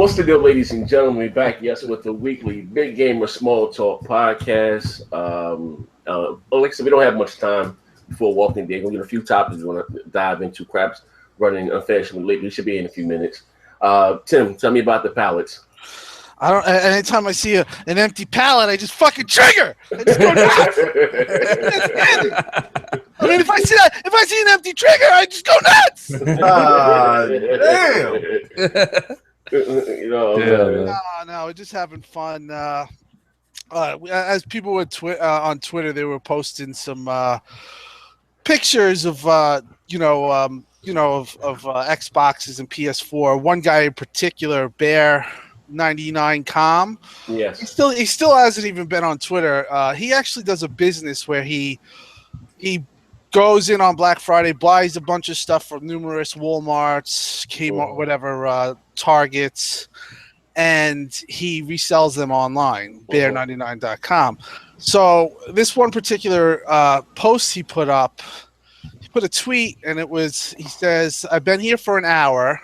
What's the deal, ladies and gentlemen? We're back, yes, with the weekly Big Gamer Small Talk podcast. Like I said, we don't have much time before Walking Day. We're going to get a few topics we want to dive into. Crap's running unfashionably late. We should be in a few minutes. Tim, tell me about the pallets. I don't. Anytime I see an empty pallet, I just fucking trigger. I just go nuts. I mean, if I see an empty trigger, I just go nuts. Damn. No, we're just having fun. As people were on Twitter, they were posting some pictures of Xboxes and PS4. One guy in particular, Bear99Com. Yes. He still hasn't even been on Twitter. He actually does a business where he goes in on Black Friday, buys a bunch of stuff from numerous Walmarts, Kmart, whatever, Targets, and he resells them online, bear99.com. So this one particular post he put up, he put a tweet, and he says, I've been here for an hour,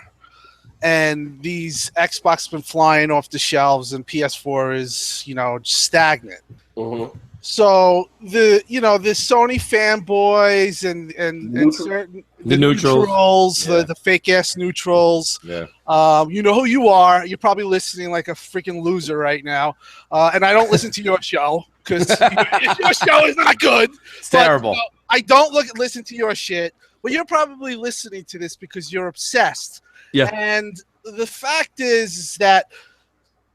and these Xbox been flying off the shelves, and PS4 is, stagnant. Mm-hmm. So the Sony fanboys and certain the neutrals, the fake ass neutrals. Yeah. You know who you are. You're probably listening like a freaking loser right now. And I don't listen to your show because your show is not good. It's terrible. I don't listen to your shit. But you're probably listening to this because you're obsessed. Yeah. And the fact is that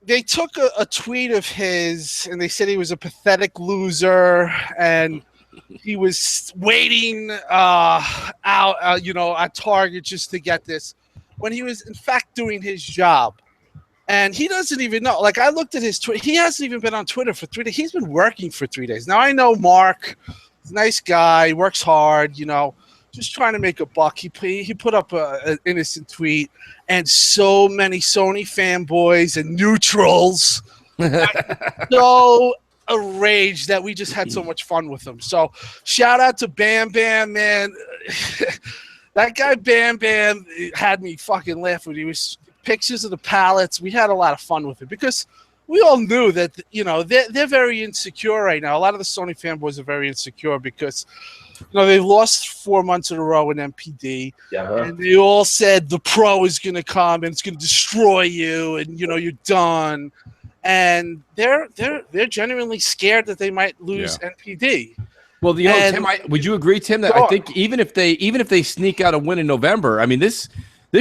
they took a tweet of his and they said he was a pathetic loser and he was waiting out, at Target just to get this when he was in fact doing his job. And he doesn't even know. Like, I looked at his Twitter. He hasn't even been on Twitter for 3 days. He's been working for 3 days. Now, I know Mark, he's a nice guy, works hard, just trying to make a buck. He put up an innocent tweet, and so many Sony fanboys and neutrals so enraged that we just had so much fun with them. So shout out to Bam Bam, man. That guy Bam Bam had me fucking laughing. He was pictures of the pallets. We had a lot of fun with it because we all knew that, they're very insecure right now. A lot of the Sony fanboys are very insecure because they lost 4 months in a row in MPD, and they all said the Pro is going to come and it's going to destroy you, and you're done. And they're genuinely scared that they might lose NPD. Well, Tim, would you agree, Tim, that I think even if they sneak out a win in November, I mean this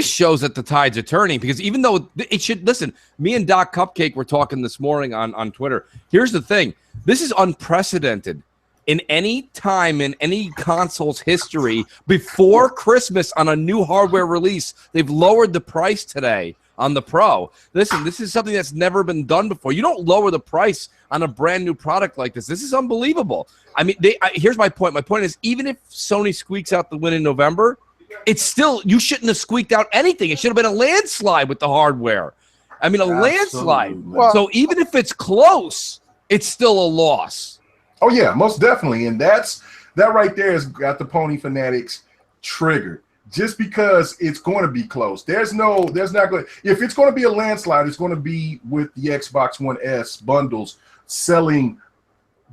shows that the tides are turning because even though it should listen, me and Doc Cupcake were talking this morning on Twitter. Here's the thing: this is unprecedented. In any time in any console's history before Christmas on a new hardware release, they've lowered the price today on the Pro. Listen, this is something that's never been done before. You don't lower the price on a brand new product like this. This is unbelievable. I mean, here's my point. My point is, even if Sony squeaks out the win in November, it's still, you shouldn't have squeaked out anything. It should have been a landslide with the hardware. I mean, landslide. So even if it's close, it's still a loss. Oh yeah, most definitely, and that right there has got the Pony Fanatics triggered. Just because it's going to be close, there's not going. If it's going to be a landslide, it's going to be with the Xbox One S bundles selling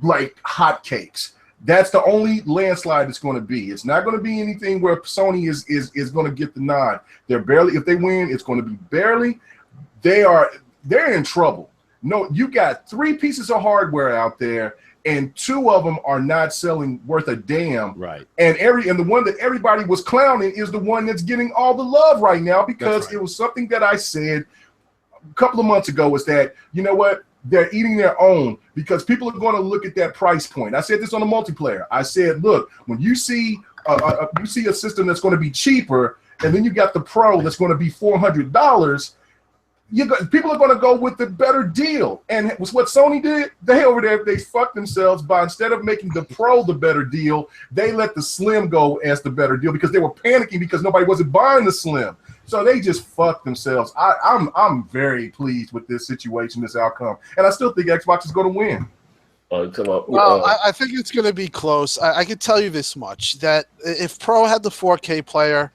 like hotcakes. That's the only landslide it's going to be. It's not going to be anything where Sony is going to get the nod. They're barely. If they win, it's going to be barely. They're in trouble. No, you got 3 pieces of hardware out there, and 2 of them are not selling worth a damn. Right. And the one that everybody was clowning is the one that's getting all the love right now because it was something that I said a couple of months ago was that, you know what? They're eating their own because people are going to look at that price point. I said this on the multiplayer. I said, look, when you see a system that's going to be cheaper and then you got the Pro that's going to be $400, people are going to go with the better deal. And was what Sony did? They fucked themselves by, instead of making the Pro the better deal, they let the Slim go as the better deal because they were panicking because nobody wasn't buying the Slim. So they just fucked themselves. I'm very pleased with this situation, this outcome. And I still think Xbox is going to win. I think it's going to be close. I can tell you this much, that if Pro had the 4K player,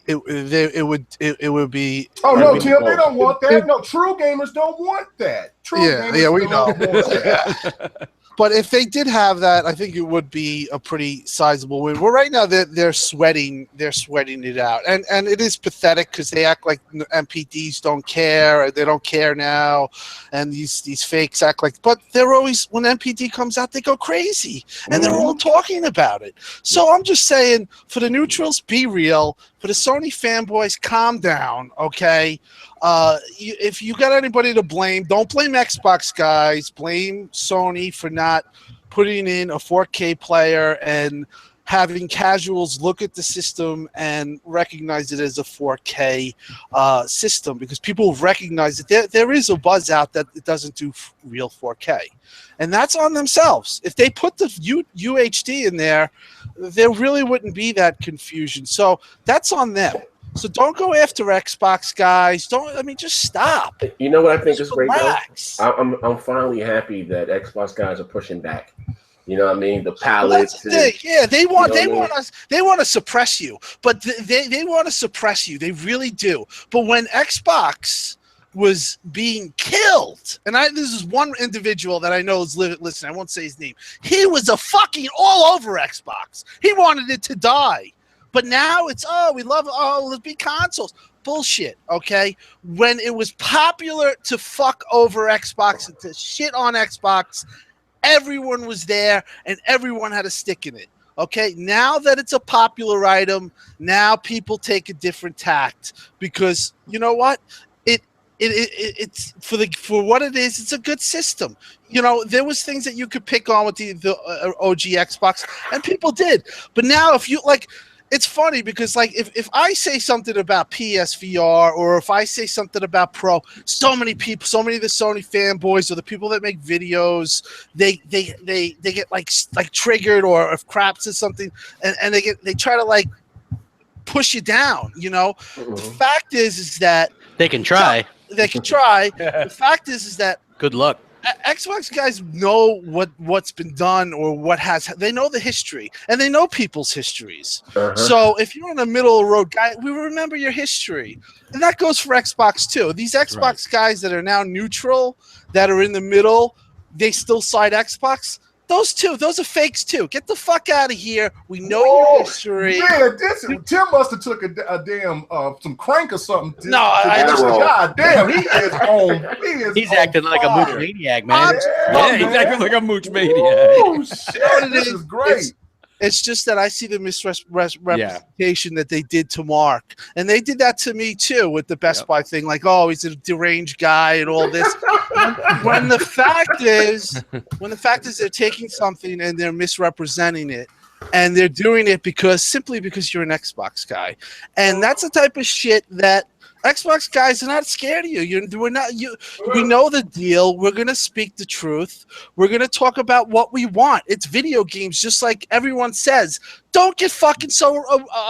it would be. Oh no, Tim, they don't want that. No, true gamers don't want that. True gamers we know. don't want that. But if they did have that, I think it would be a pretty sizable win. Well, right now they're sweating it out, and it is pathetic because they act like MPDs don't care. They don't care now, and these fakes act like. But they're always, when MPD comes out, they go crazy, and they're all talking about it. So I'm just saying, for the neutrals, be real. For the Sony fanboys, calm down, okay? If you got anybody to blame, don't blame Xbox guys. Blame Sony for not putting in a 4K player and having casuals look at the system and recognize it as a 4K system, because people recognize that there is a buzz out that it doesn't do real 4K. And that's on themselves. If they put the UHD in there really wouldn't be that confusion. So that's on them. So don't go after Xbox guys. Just stop. You know what I think is great, relax. though? I'm finally happy that Xbox guys are pushing back. You know what I mean? The pallets. Yeah, they want to suppress you, but they want to suppress you. They really do. But when Xbox was being killed, and this is one individual that I know is listening. I won't say his name. He was a fucking all over Xbox. He wanted it to die. But now it's, we love, let's be consoles. Bullshit, okay? When it was popular to fuck over Xbox and to shit on Xbox, everyone was there and everyone had a stick in it, okay? Now that it's a popular item, now people take a different tact, because you know what? It's for what it is. It's a good system. You know, there was things that you could pick on with the OG Xbox, and people did. But now, if you like, it's funny because like if I say something about PSVR or if I say something about Pro, so many of the Sony fanboys or the people that make videos, they get like triggered, or if crap says something, and they try to like push you down. You know, the fact is that they can try. They can try. The fact is that good luck. Xbox guys know what's been done, or they know the history, and they know people's histories. So if you're in a middle of the road guy, we remember your history, and that goes for Xbox too. These Xbox guys that are now neutral, that are in the middle, they still side Xbox. Those are fakes too. Get the fuck out of here. We know your history. Man, Tim must have took a damn some crank or something. God damn, he is on. He's acting like a mooch maniac, man. He's acting like a mooch maniac. Oh shit, this is great. It's just that I see the misrepresentation that they did to Mark, and they did that to me too with the Best Buy thing. Like, oh, he's a deranged guy and all this. when the fact is they're taking something and they're misrepresenting it, and they're doing it simply because you're an Xbox guy, and that's the type of shit that Xbox guys are not scared of you. We know the deal. We're going to speak the truth. We're going to talk about what we want. It's video games, just like everyone says. Don't get fucking so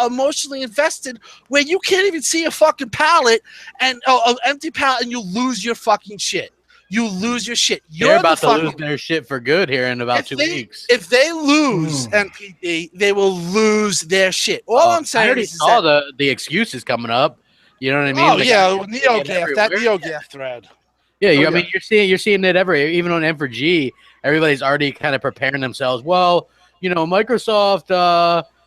emotionally invested where you can't even see a fucking pallet and an empty pallet, and you lose your fucking shit. You lose your shit. They're about to lose their shit for good here in about 2 weeks. If they lose NPD, they will lose their shit. All I'm saying I already saw the excuses coming up. You know what I mean? Oh, like, NeoGaf, that NeoGaf thread. Yeah, I mean, you're seeing it even on M4G. Everybody's already kind of preparing themselves. Well, you know, Microsoft,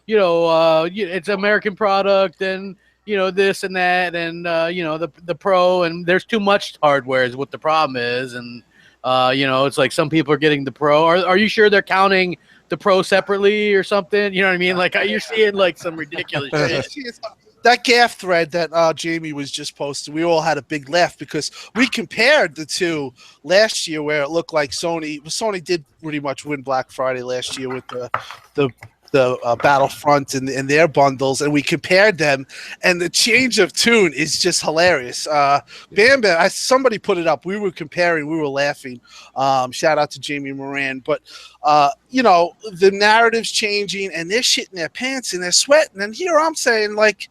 it's an American product, and you know this and that, and the Pro, and there's too much hardware is what the problem is, and it's like some people are getting the Pro. Are you sure they're counting the Pro separately or something? You know what I mean? Like, you're seeing like some ridiculous shit. That gaff thread that Jamie was just posting, we all had a big laugh because we compared the two last year, where it looked like Sony did pretty much win Black Friday last year with the Battlefront and their bundles, and we compared them, and the change of tune is just hilarious. Bam Bam, somebody put it up. We were comparing, we were laughing. Shout out to Jamie Moran, but the narrative's changing, and they're shitting their pants and they're sweating, and here I'm saying, like,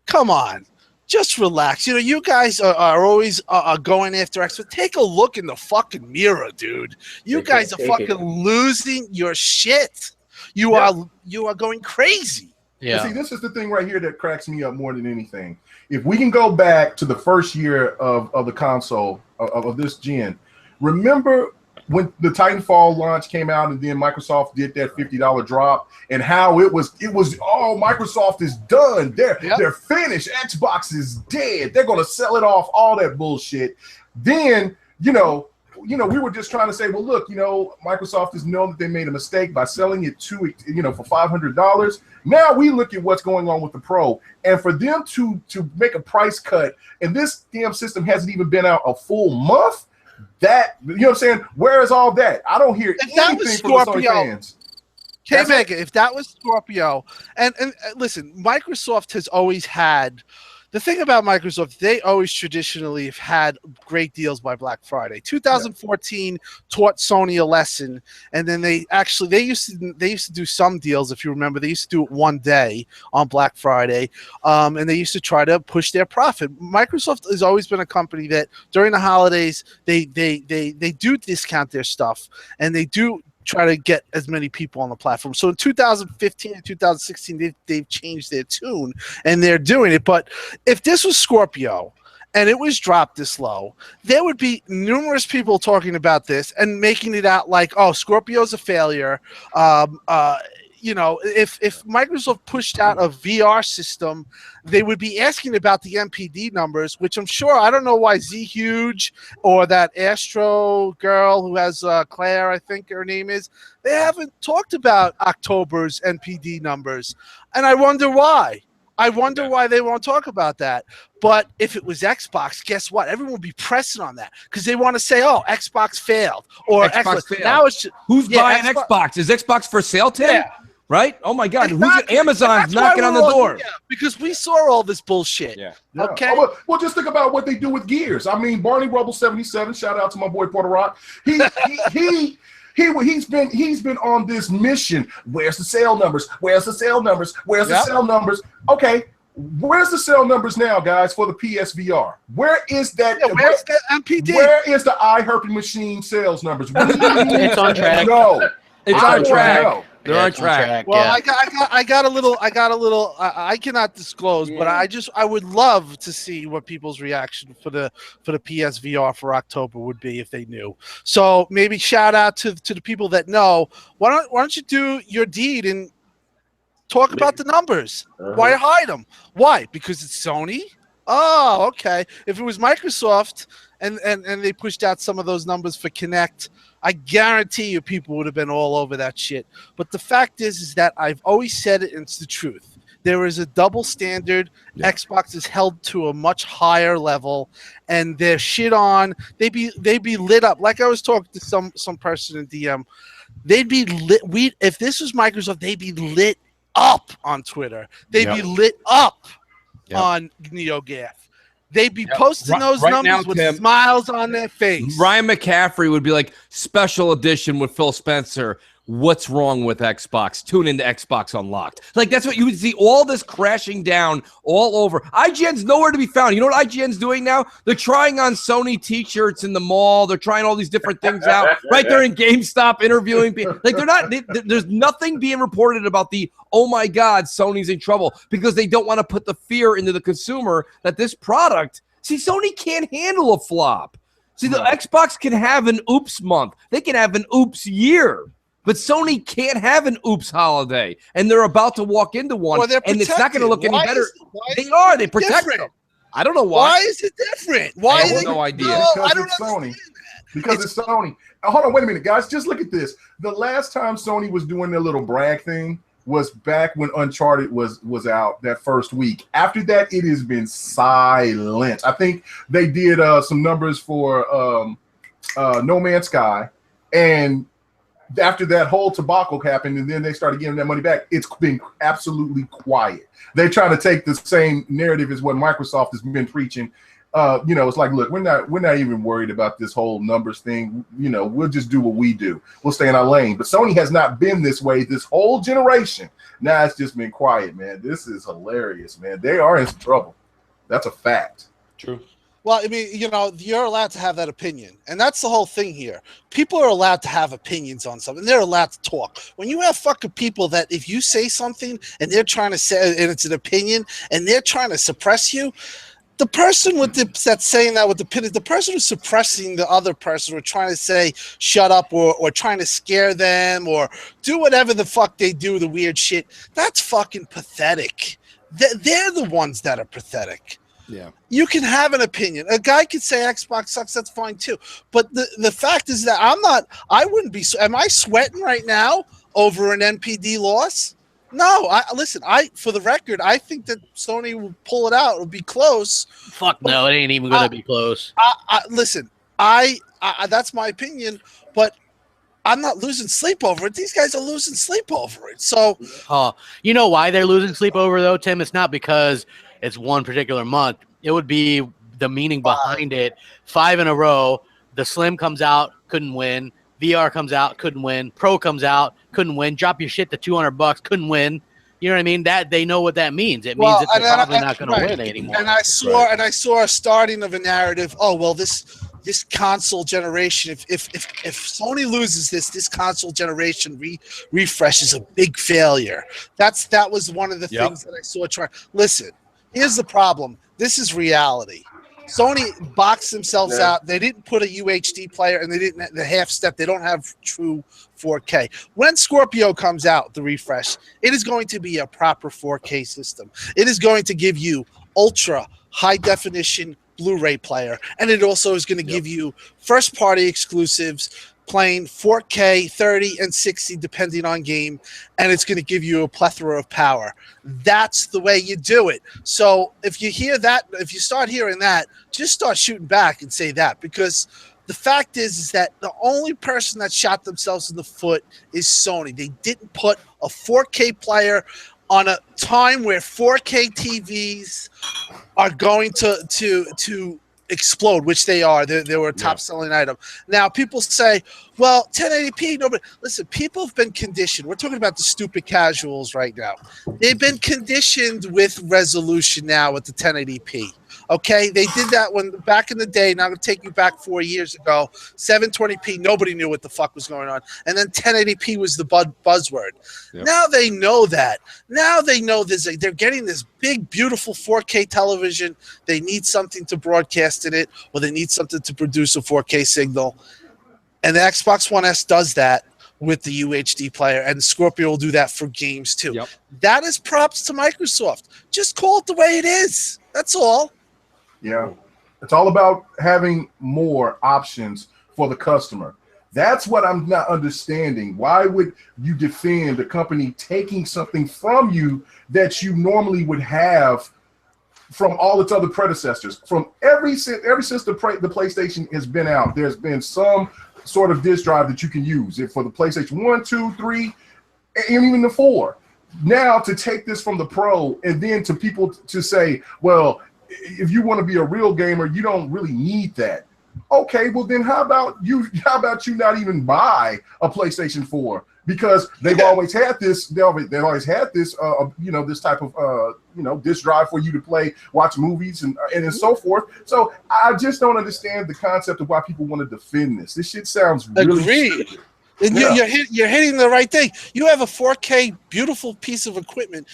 come on, just relax. You guys are always going after X, but take a look in the fucking mirror, dude. You guys are fucking losing your shit. You are going crazy. Yeah. And see, this is the thing right here that cracks me up more than anything. If we can go back to the first year of the console of this gen, remember when the Titanfall launch came out and then Microsoft did that $50 drop, and how it was oh, Microsoft is done. They're finished. Xbox is dead. They're gonna sell it off, all that bullshit. Then, we were just trying to say, well, look, Microsoft has known that they made a mistake by selling it for $500. Now we look at what's going on with the Pro, and for them to make a price cut, and this damn system hasn't even been out a full month. That, you know what I'm saying? Where is all that? I don't hear anything from the Sony fans. K-Mega, if that was Scorpio, and listen, Microsoft has always had, the thing about Microsoft, they always traditionally have had great deals by Black Friday. 2014 taught Sony a lesson, and then they used to do some deals. If you remember, they used to do it one day on Black Friday, and they used to try to push their profit. Microsoft has always been a company that during the holidays they do discount their stuff, and they do try to get as many people on the platform. So in 2015 and 2016, they've changed their tune, and they're doing it. But if this was Scorpio and it was dropped this low, there would be numerous people talking about this and making it out like, oh, Scorpio's a failure. If Microsoft pushed out a VR system, they would be asking about the MPD numbers, which I'm sure, I don't know why Z Huge or that Astro girl who has Claire, I think her name is, they haven't talked about October's MPD numbers. And I wonder why. Why they won't talk about that. But if it was Xbox, guess what? Everyone would be pressing on that because they want to say, "Oh, Xbox failed," or Xbox failed. Now it's just, who's buying Xbox? Is Xbox for sale, Tim? Yeah. Right? Oh my God! Exactly. Amazon's knocking on the door? Because we saw all this bullshit. Yeah. Okay. Oh, well, just think about what they do with Gears. I mean, Barney Rubble 77. Shout out to my boy Porter Rock. He's been on this mission. Where's the sale numbers? Where's the sale numbers? Where's the sale numbers? Okay, where's the sale numbers now, guys, for the PSVR? Where is that? Yeah, where's the MPD? Where is the eye-herping machine sales numbers? It's on track. No, it's on track. They're on track. Well, yeah. I got a little. I cannot disclose, but I would love to see what people's reaction for the PSVR for October would be if they knew. So maybe shout out to the people that know. Why don't you do your deed and talk about the numbers? Why hide them? Why? Because it's Sony? Oh, okay. If it was Microsoft and they pushed out some of those numbers for Kinect, I guarantee you people would have been all over that shit. But the fact is that I've always said it, and it's the truth. There is a double standard. Yeah. Xbox is held to a much higher level, and they're shit on. They'd be lit up. Like I was talking to some person in DM. They'd be lit. If this was Microsoft, they'd be lit up on Twitter. They'd be lit up on NeoGAF. They'd be posting those numbers now, with Tim, smiles on their face. Ryan McCaffrey would be like, special edition with Phil Spencer. What's wrong with Xbox? Tune into Xbox Unlocked. Like, that's what you would see, all this crashing down all over. IGN's nowhere to be found. You know what IGN's doing now? They're trying on Sony T-shirts in the mall. They're trying all these different things out. Right there in GameStop, interviewing people. Like, there's nothing being reported about the, oh my God, Sony's in trouble, because they don't want to put the fear into the consumer that this product, see, Sony can't handle a flop. See, the Xbox can have an oops month. They can have an oops year. But Sony can't have an oops holiday, and they're about to walk into one, and it's not going to look any better. They protect them. I don't know why. Why is it different? Why I have no idea. Because it's Sony. Because it's Sony. Hold on, wait a minute, guys. Just look at this. The last time Sony was doing their little brag thing was back when Uncharted was out that first week. After that, it has been silent. I think they did some numbers for No Man's Sky, and after that whole debacle happened, and then they started getting that money back, it's been absolutely quiet. They're trying to take the same narrative as what Microsoft has been preaching. It's like, look, we're not even worried about this whole numbers thing. We'll just do what we do. We'll stay in our lane. But Sony has not been this way this whole generation. Now it's just been quiet, man. This is hilarious, man. They are in trouble. That's a fact. True. Well, I mean, you're allowed to have that opinion. And that's the whole thing here. People are allowed to have opinions on something. They're allowed to talk. When you have fucking people that if you say something and they're trying to say, and it's an opinion, and they're trying to suppress you, the person that's saying that with the opinion, the person who's suppressing the other person or trying to say shut up or trying to scare them or do whatever the fuck they do, the weird shit, that's fucking pathetic. They're the ones that are pathetic. Yeah. You can have an opinion. A guy could say Xbox sucks. That's fine too. But the fact is that I wouldn't be. Am I sweating right now over an NPD loss? No. For the record, I think that Sony will pull it out. It'll be close. Fuck no, it ain't even gonna be close. Listen, that's my opinion, but I'm not losing sleep over it. These guys are losing sleep over it. So, you know why they're losing sleep over though, Tim? It's not because it's one particular month. It would be the meaning behind it. 5 in a row. The Slim comes out, couldn't win. VR comes out, couldn't win. Pro comes out, couldn't win. Drop your shit to $200, couldn't win. You know what I mean? That they know what that means. It means that they're probably not going to win anymore. And I saw a starting of a narrative. Oh well, this console generation. If Sony loses this console generation refresh is a big failure. That was one of the things that I saw. Listen. Here's the problem. This is reality. Sony boxed themselves out. They didn't put a UHD player, and they didn't the half step. They don't have true 4K. When Scorpio comes out, the refresh, it is going to be a proper 4K system. It is going to give you ultra high definition Blu-ray player, and it also is going to give you first party exclusives playing 4K, 30, and 60 depending on game, and it's going to give you a plethora of power. That's the way you do it. So if you hear that, if you start hearing that, just start shooting back and say that, because the fact is that the only person that shot themselves in the foot is Sony. They didn't put a 4K player on a time where 4K TVs are going to explode, which they are. They were a top-selling item. Now, people say, well, 1080p, nobody... Listen, people have been conditioned. We're talking about the stupid casuals right now. They've been conditioned with resolution now with the 1080p. Okay? They did that when back in the day, now I'm going to take you back 4 years ago, 720p, nobody knew what the fuck was going on. And then 1080p was the buzzword. Yep. Now they know that. Now they know this. They're getting this big, beautiful 4K television. They need something to broadcast in it, or they need something to produce a 4K signal. And the Xbox One S does that with the UHD player, and Scorpio will do that for games too. Yep. That is props to Microsoft. Just call it the way it is. That's all. Yeah. It's all about having more options for the customer. That's what I'm not understanding. Why would you defend a company taking something from you that you normally would have from all its other predecessors? From ever since the PlayStation has been out, there's been some sort of disk drive that you can use it for the PlayStation 1, 2, 3, and even the 4. Now to take this from the Pro and then to people to say, well, if you want to be a real gamer, you don't really need that. Okay, well then how about you not even buy a PlayStation 4? Because they've always had this, they've always had this this type of disk drive for you to play, watch movies and so forth. So I just don't understand the concept of why people want to defend this. This shit sounds really stupid. And you're hitting the right thing. You have a 4K beautiful piece of equipment.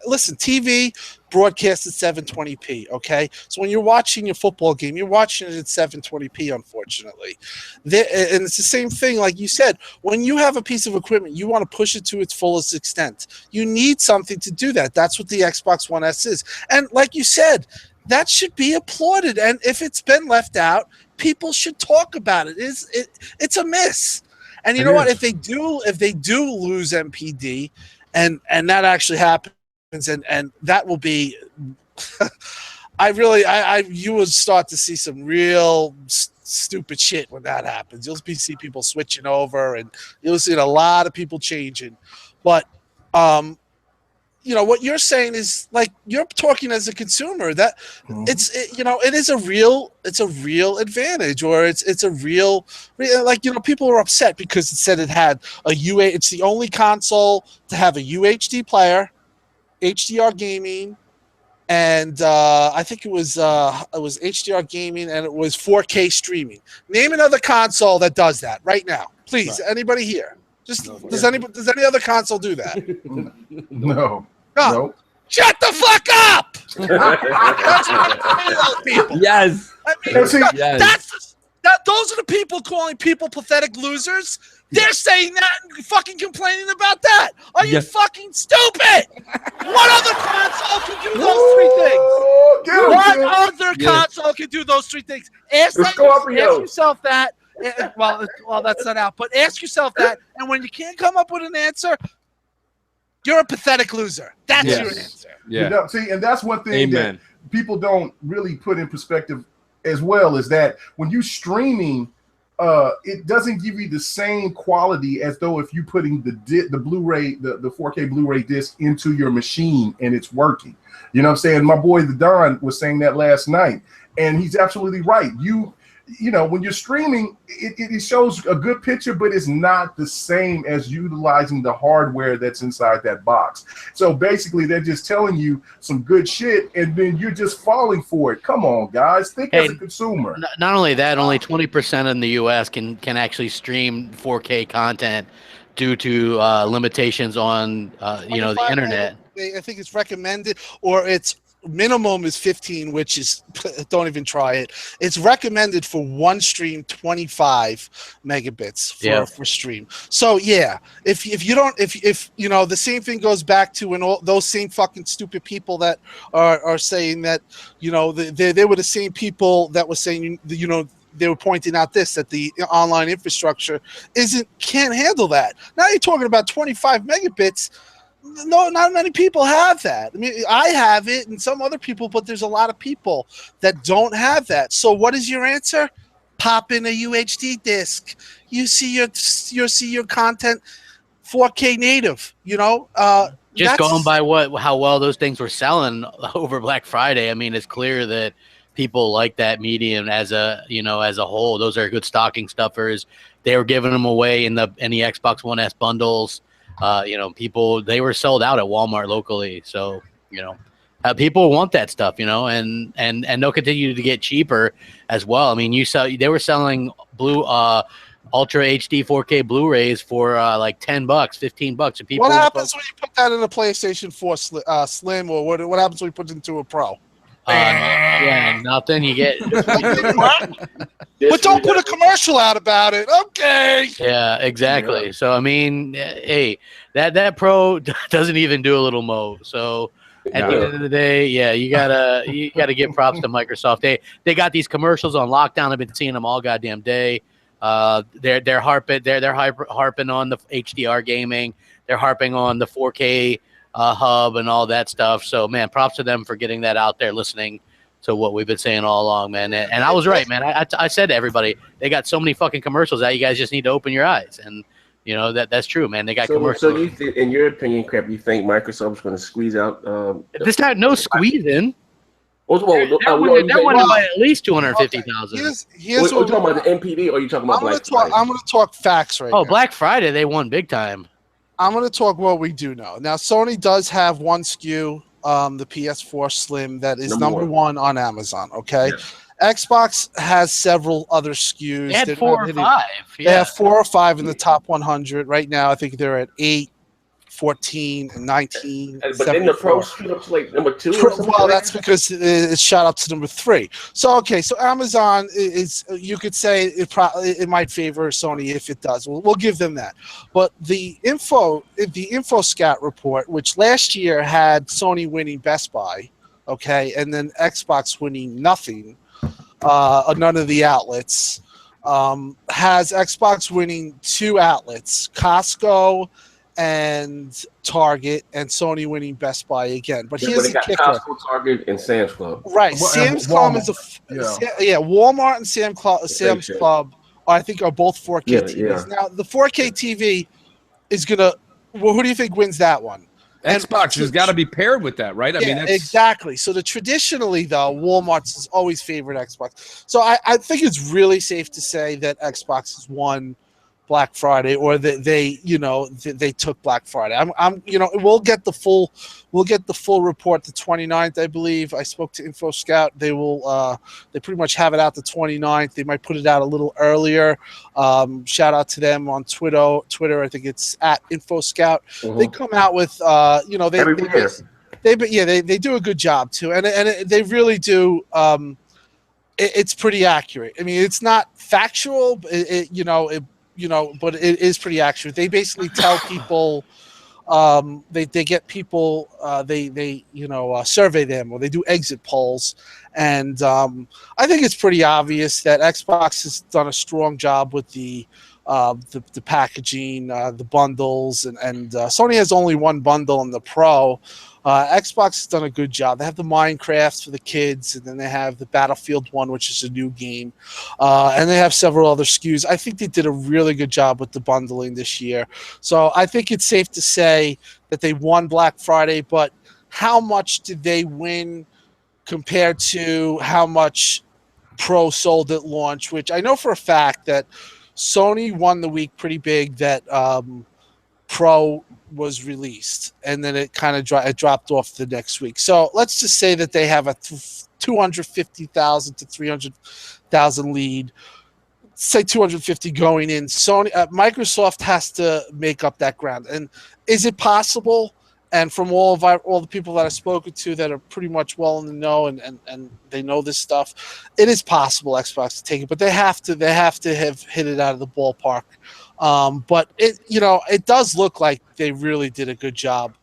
Listen, TV broadcasts at 720p, okay? So when you're watching your football game, you're watching it at 720p, unfortunately. And it's the same thing, like you said. When you have a piece of equipment, you want to push it to its fullest extent. You need something to do that. That's what the Xbox One S is. And like you said, that should be applauded. And if it's been left out, people should talk about it. It's a miss. And you know what? If they do lose MPD, and that actually happens, and that will be, you would start to see some real stupid shit when that happens. You'll see people switching over, and you'll see a lot of people changing. But what you're saying is like you're talking as a consumer that it is a real advantage, or it's a real people are upset because it said it had it's the only console to have a UHD player, HDR gaming, and I think it was HDR gaming, and it was 4K streaming. Name another console that does that right now, please. Right. Anybody here? Does any other console do that? No. No. Shut the fuck up! That's what I'm telling those people. Yes. I mean, Yes. those are the people calling people pathetic losers. They're saying that and fucking complaining about that. Are you fucking stupid? What other console can do those three things? What other console can do those three things? Ask yourself that. Well, that's not out. But ask yourself that, and when you can't come up with an answer, you're a pathetic loser. That's your answer. Yeah. See, and that's one thing that people don't really put in perspective as well, is that when you streaming, it doesn't give you the same quality as though if you putting the Blu-ray, the 4K Blu-ray disc into your machine and it's working. You know what I'm saying? My boy the Don was saying that last night, and he's absolutely right. You know, when you're streaming, it shows a good picture, but it's not the same as utilizing the hardware that's inside that box. So basically, they're just telling you some good shit, and then you're just falling for it. Come on, guys. Think as a consumer. Not only that, only 20% in the U.S. can actually stream 4K content due to limitations on the internet. I think it's recommended, or it's minimum is 15, which is, don't even try it. It's recommended for one stream 25 megabits for stream. So yeah, if you know, the same thing goes back to when all those same fucking stupid people that are saying that, you know, they were the same people that were saying, you know, they were pointing out that the online infrastructure can't handle that. Now you're talking about 25 megabits. No, not many people have that. I mean, I have it and some other people, but there's a lot of people that don't have that. So what is your answer? Pop in a UHD disc. You see your content 4K native, you know? Just going by how well those things were selling over Black Friday, I mean, it's clear that people like that medium as a whole. Those are good stocking stuffers. They were giving them away in the Xbox One S bundles. People, they were sold out at Walmart locally. So, people want that stuff, and they'll continue to get cheaper as well. I mean, they were selling Ultra HD 4K Blu-rays for like $10, $15. And people, what happens when you put that in a PlayStation 4 Slim, or what happens when you put it into a Pro? Nothing. You get, but don't put a commercial out about it. Okay. Yeah, exactly. Yeah. So I mean, hey, that Pro doesn't even do a little mo. So at the end of the day, you gotta give props to Microsoft. They got these commercials on lockdown. I've been seeing them all goddamn day. They're harping on the HDR gaming. They're harping on the 4K. Hub and all that stuff. So, man, props to them for getting that out there, listening to what we've been saying all along, man. And I was right, man. I said to everybody, they got so many fucking commercials out. You guys just need to open your eyes. And, that's true, man. They got commercials. So, in your opinion, Crap, you think Microsoft's going to squeeze out? This time, no squeezing. That one by at least 250,000. Here's what you talking about, the MPD, or are you talking about Black Friday? I'm going to talk facts right now. Black Friday, they won big time. I'm going to talk what we do know. Now, Sony does have one SKU, the PS4 Slim, that is number one on Amazon, okay? Yeah. Xbox has several other SKUs. They had 4 or 5. They have 4 or 5 in the top 100. Right now, I think they're at 8, 14, and 19. But then the Pro shoot up to like number 2 or something? Well, that's because it shot up to number 3. So Amazon is, you could say it might favor Sony if it does. We'll give them that. But the InfoScat report, which last year had Sony winning Best Buy, okay, and then Xbox winning nothing, none of the outlets, has Xbox winning 2 outlets, Costco and Target, and Sony winning Best Buy again. But here's the kicker: Costco, Target, and Sam's Club. Right, Sam's Club is Walmart and Sam's Club, I think, are both 4K TVs. Yeah. Now the 4K TV is gonna. Well, who do you think wins that one? Xbox has got to be paired with that, right? I mean, that's... exactly. So traditionally, though, Walmart's has always favored Xbox. So I think it's really safe to say that Xbox has won Black Friday, or they took Black Friday. We'll get the full report the 29th, I believe. I spoke to Info Scout. They will they pretty much have it out the 29th. They might put it out a little earlier. Shout out to them on Twitter. I think it's at Info Scout. They come out with they do a good job too, and they really do. It's pretty accurate. I mean, it's not factual, but but it is pretty accurate. They basically tell people, they get people, they survey them, or they do exit polls, and I think it's pretty obvious that Xbox has done a strong job with the packaging, the bundles, and Sony has only one bundle in the Pro. Xbox has done a good job. They have the Minecraft for the kids, and then they have the Battlefield one, which is a new game, and they have several other SKUs. I think they did a really good job with the bundling this year. So I think it's safe to say that they won Black Friday, but how much did they win compared to how much Pro sold at launch, which I know for a fact that Sony won the week pretty big that Pro was released, and then it kind of dropped off the next week. So let's just say that they have a 250,000 to 300,000 lead. Say 250 going in. Microsoft has to make up that ground. And is it possible? And from all the people that I've spoken to that are pretty much well in the know and they know this stuff, it is possible Xbox to take it, but they have to have hit it out of the ballpark. But it does look like they really did a good job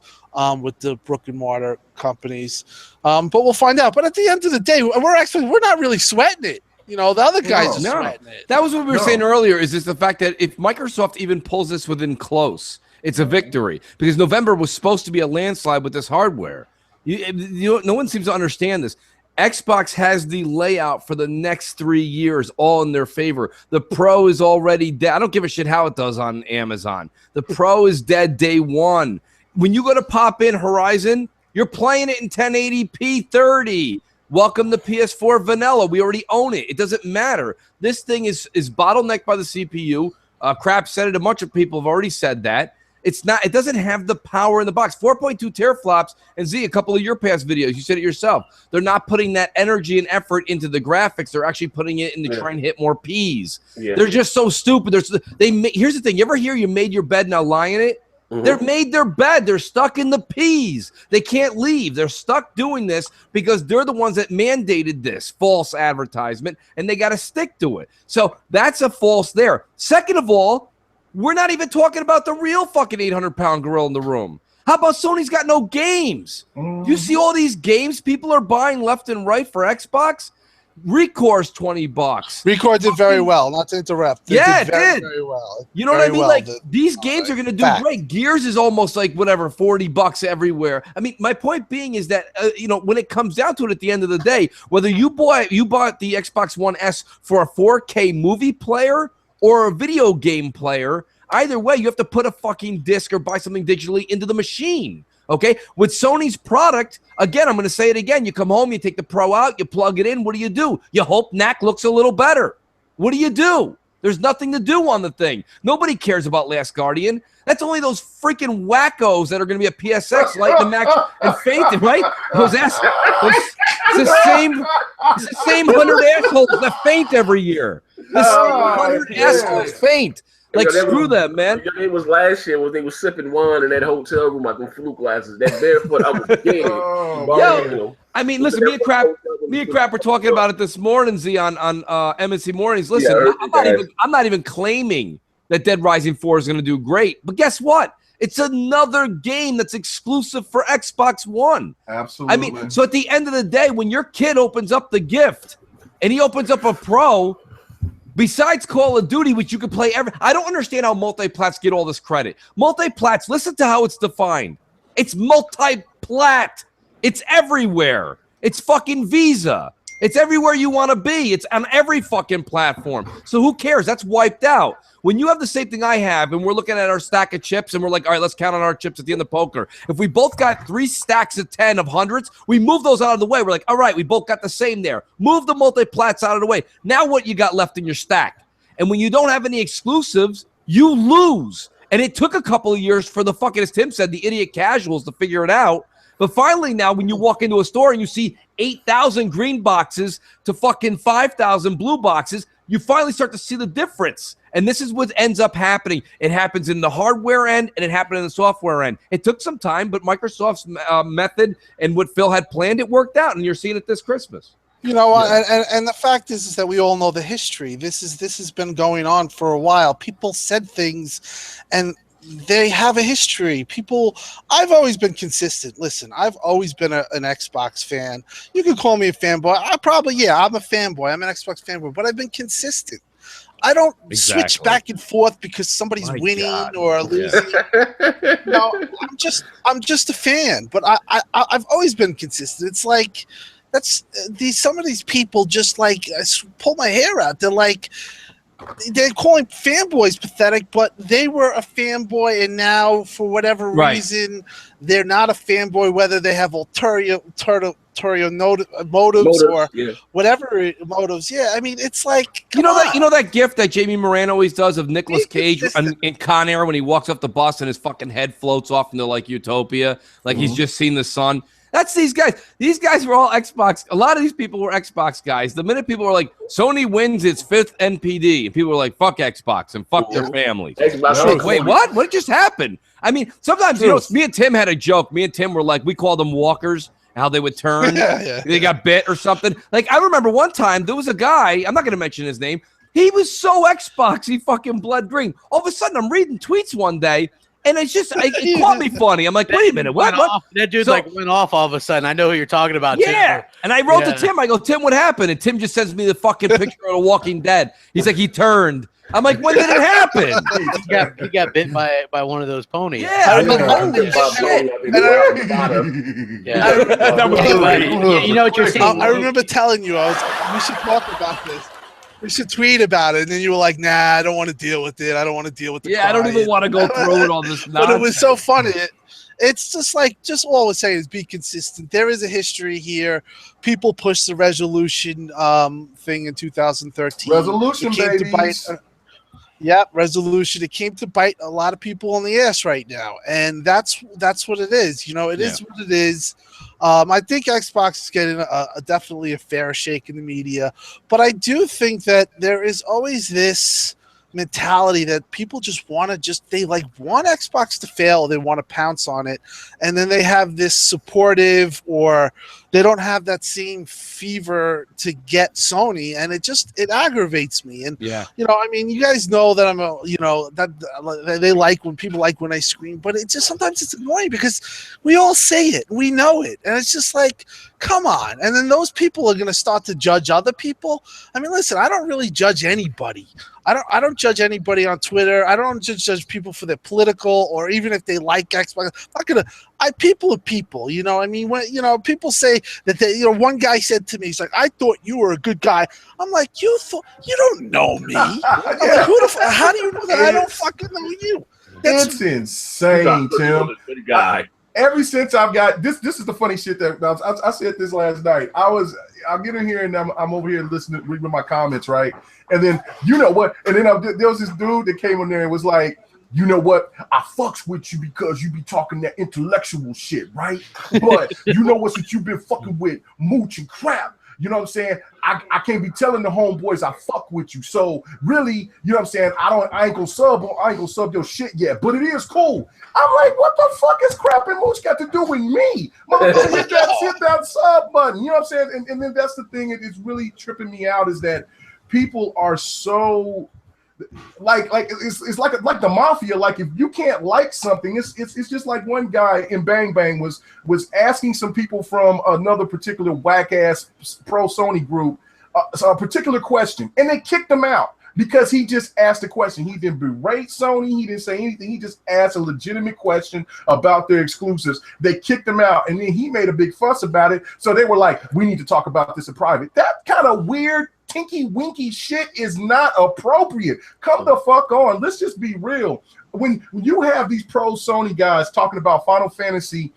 with the brick and mortar companies. But we'll find out. But at the end of the day, we're not really sweating it. The other guys are sweating it. That was what we were saying earlier. Is this the fact that if Microsoft even pulls this within close, it's a victory, because November was supposed to be a landslide with this hardware. No one seems to understand this. Xbox has the layout for the next 3 years all in their favor. The Pro is already dead. I don't give a shit how it does on Amazon. The Pro is dead day one. When you go to pop in Horizon, you're playing it in 1080p 30. Welcome to PS4 vanilla. We already own it. It doesn't matter. This thing is bottlenecked by the CPU. Crap said it. A bunch of people have already said that. It doesn't have the power in the box. 4.2 teraflops, and Z, a couple of your past videos, you said it yourself. They're not putting that energy and effort into the graphics. They're actually putting it into trying to hit more Ps. Yeah. They're just so stupid. Here's the thing. You ever hear you made your bed, now lie in it? They've made their bed. They're stuck in the Ps. They can't leave. They're stuck doing this because they're the ones that mandated this false advertisement, and they got to stick to it. So that's a false there. Second of all, we're not even talking about the real fucking 800-pound gorilla in the room. How about Sony's got no games? You see all these games people are buying left and right for Xbox? Recore's $20. Recore did very well, not to interrupt. It did. Very well. You know what I mean? Like, these games are going to do great. Gears is almost like whatever, $40 everywhere. I mean, my point being is that, when it comes down to it at the end of the day, whether you bought the Xbox One S for a 4K movie player or a video game player, either way, you have to put a fucking disc or buy something digitally into the machine. Okay? With Sony's product, again, I'm going to say it again. You come home, you take the Pro out, you plug it in. What do? You hope NAC looks a little better. What do? There's nothing to do on the thing. Nobody cares about Last Guardian. That's only those freaking wackos that are going to be at PSX lighting the match and fainting, right? It's the same 100 assholes that faint every year. The same 100 assholes faint. Like, screw them, man. It was last year when they were sipping wine in that hotel room like them flu glasses. That barefoot, I was dead. I mean, listen, me and Crap were talking about it this morning, Z, on MNC Mornings. Listen, I'm not even claiming that Dead Rising 4 is going to do great. But guess what? It's another game that's exclusive for Xbox One. Absolutely. I mean, so at the end of the day, when your kid opens up the gift and he opens up a Pro, besides Call of Duty, which you can play I don't understand how multi-plats get all this credit. Multi-plats, listen to how it's defined. It's multi-plat. It's everywhere. It's fucking Visa. It's everywhere you want to be. It's on every fucking platform. So who cares? That's wiped out. When you have the same thing I have, and we're looking at our stack of chips, and we're like, all right, let's count on our chips at the end of poker. If we both got 3 stacks of 10 of hundreds, we move those out of the way. We're like, all right, we both got the same there. Move the multi-plats out of the way. Now what you got left in your stack? And when you don't have any exclusives, you lose. And it took a couple of years for the fucking, as Tim said, the idiot casuals to figure it out. But finally now, when you walk into a store and you see 8,000 green boxes to fucking 5,000 blue boxes, you finally start to see the difference. And this is what ends up happening. It happens in the hardware end and it happened in the software end. It took some time, but Microsoft's method and what Phil had planned, it worked out. And you're seeing it this Christmas. You know, and the fact is that we all know the history. This has been going on for a while. People said things, and they have a history. I've always been consistent. Listen, I've always been an Xbox fan. You can call me a fanboy. I'm a fanboy. I'm an Xbox fanboy, but I've been consistent. I don't switch back and forth because somebody's winning or losing. No, I'm just a fan. But I've always been consistent. It's like some of these people just like I pull my hair out. They're calling fanboys pathetic, but they were a fanboy, and now for whatever reason they're not a fanboy. Whether they have ulterior motives or whatever motives. Yeah, I mean, it's like you know that gif that Jamie Moran always does of Nicolas Cage in Con Air when he walks off the bus and his fucking head floats off into like utopia, like he's just seen the sun. That's these guys. These guys were all Xbox. A lot of these people were Xbox guys. The minute people were like, Sony wins its 5th NPD, and people were like, fuck Xbox and fuck their families. Like, wait, what? What just happened? I mean, sometimes, me and Tim had a joke. Me and Tim were like, we called them walkers, how they would turn. They got bit or something. Like, I remember one time, there was a guy, I'm not going to mention his name. He was so Xbox, he fucking bled green. All of a sudden, I'm reading tweets one day, and it's just, it caught me funny. I'm like, wait a minute, what? That dude went off all of a sudden. I know who you're talking about. Yeah. Tim. And I wrote to Tim, I go, Tim, what happened? And Tim just sends me the fucking picture of The Walking Dead. He's like, he turned. I'm like, when did it happen? He got bit by one of those ponies. Yeah. I'm like, holy shit. You know what you're saying? I remember telling you, we should talk about this. We should tweet about it, and then you were like, "Nah, I don't want to deal with it. I don't want to deal with the." Yeah, I don't even want to go through it all this. But it was so funny. It's just all I would say is be consistent. There is a history here. People pushed the resolution thing in 2013. Resolution, babies. Resolution. It came to bite a lot of people on the ass right now, and that's what it is. It is what it is. I think Xbox is getting definitely a fair shake in the media, but I do think that there is always this mentality that people just want Xbox to fail. They want to pounce on it, and then they have this supportive, or they don't have that same fever to get Sony, and it aggravates me. And I mean, you guys know that I'm that they like when people like when I scream, but it just sometimes it's annoying because we all say it, we know it, and it's just like, come on. And then those people are going to start to judge other people. I mean, listen, I don't really judge anybody. I don't judge anybody on Twitter. I don't judge people for their political, or even if they like Xbox. People are people, I mean, when people say that one guy said to me, he's like, I thought you were a good guy. I'm like, you don't know me. I'm like, how do you know that I don't fucking know you? It's insane, Tim. Good guy. Ever since I've got this is the funny shit that I said this last night. I'll get in here and I'm over here reading my comments, right? And then you know what? And then there was this dude that came in there and was like, you know what? I fucks with you because you be talking that intellectual shit, right? But you know what's what you've been fucking with? Mooch and crap. You know what I'm saying? I can't be telling the homeboys I fuck with you. So really, you know what I'm saying? I ain't gonna sub your shit yet, but it is cool. I'm like, what the fuck is crap and Mooch got to do with me? Motherfucker, hit that sit down sub button. You know what I'm saying? And then that's the thing. It's really tripping me out is that people are so like it's like the mafia. Like if you can't like something, it's just like one guy in Bang Bang was asking some people from another particular whack ass pro Sony group a particular question, and they kicked him out because he just asked a question. He didn't berate Sony. He didn't say anything. He just asked a legitimate question about their exclusives. They kicked him out, and then he made a big fuss about it. So they were like, we need to talk about this in private. That kind of weird tinky winky shit is not appropriate. Come the fuck on. Let's just be real. When you have these pro Sony guys talking about Final Fantasy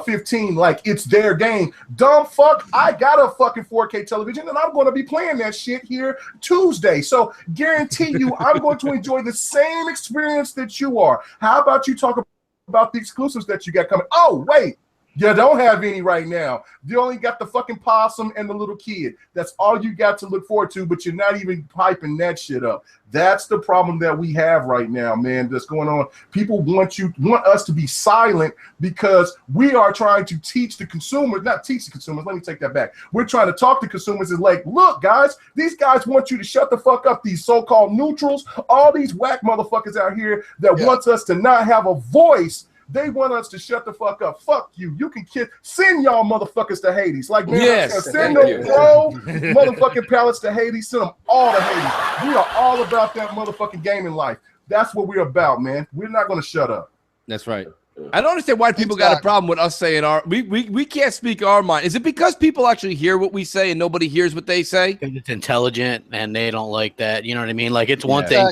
15 like it's their game. Dumb fuck, I got a fucking 4K television and I'm going to be playing that shit here Tuesday. So guarantee you I'm going to enjoy the same experience that you are. How about you talk about the exclusives that you got coming? Oh, wait. You don't have any right now. You only got the fucking possum and the little kid. That's all you got to look forward to, but you're not even piping that shit up. That's the problem that we have right now, man, that's going on. People want us to be silent because we are trying to teach the consumers, not teach the consumers, let me take that back. We're trying to talk to consumers and like, look, guys, these guys want you to shut the fuck up, these so-called neutrals, all these whack motherfuckers out here that wants us to not have a voice. They want us to shut the fuck up. Fuck you. You can send y'all motherfuckers to Hades. Like, man, send them pro motherfucking pallets to Hades. Send them all to Hades. We are all about that motherfucking gaming life. That's what we're about, man. We're not going to shut up. That's right. I don't understand why people got a problem with us saying we can't speak our mind. Is it because people actually hear what we say and nobody hears what they say? It's intelligent and they don't like that. You know what I mean? Like it's one thing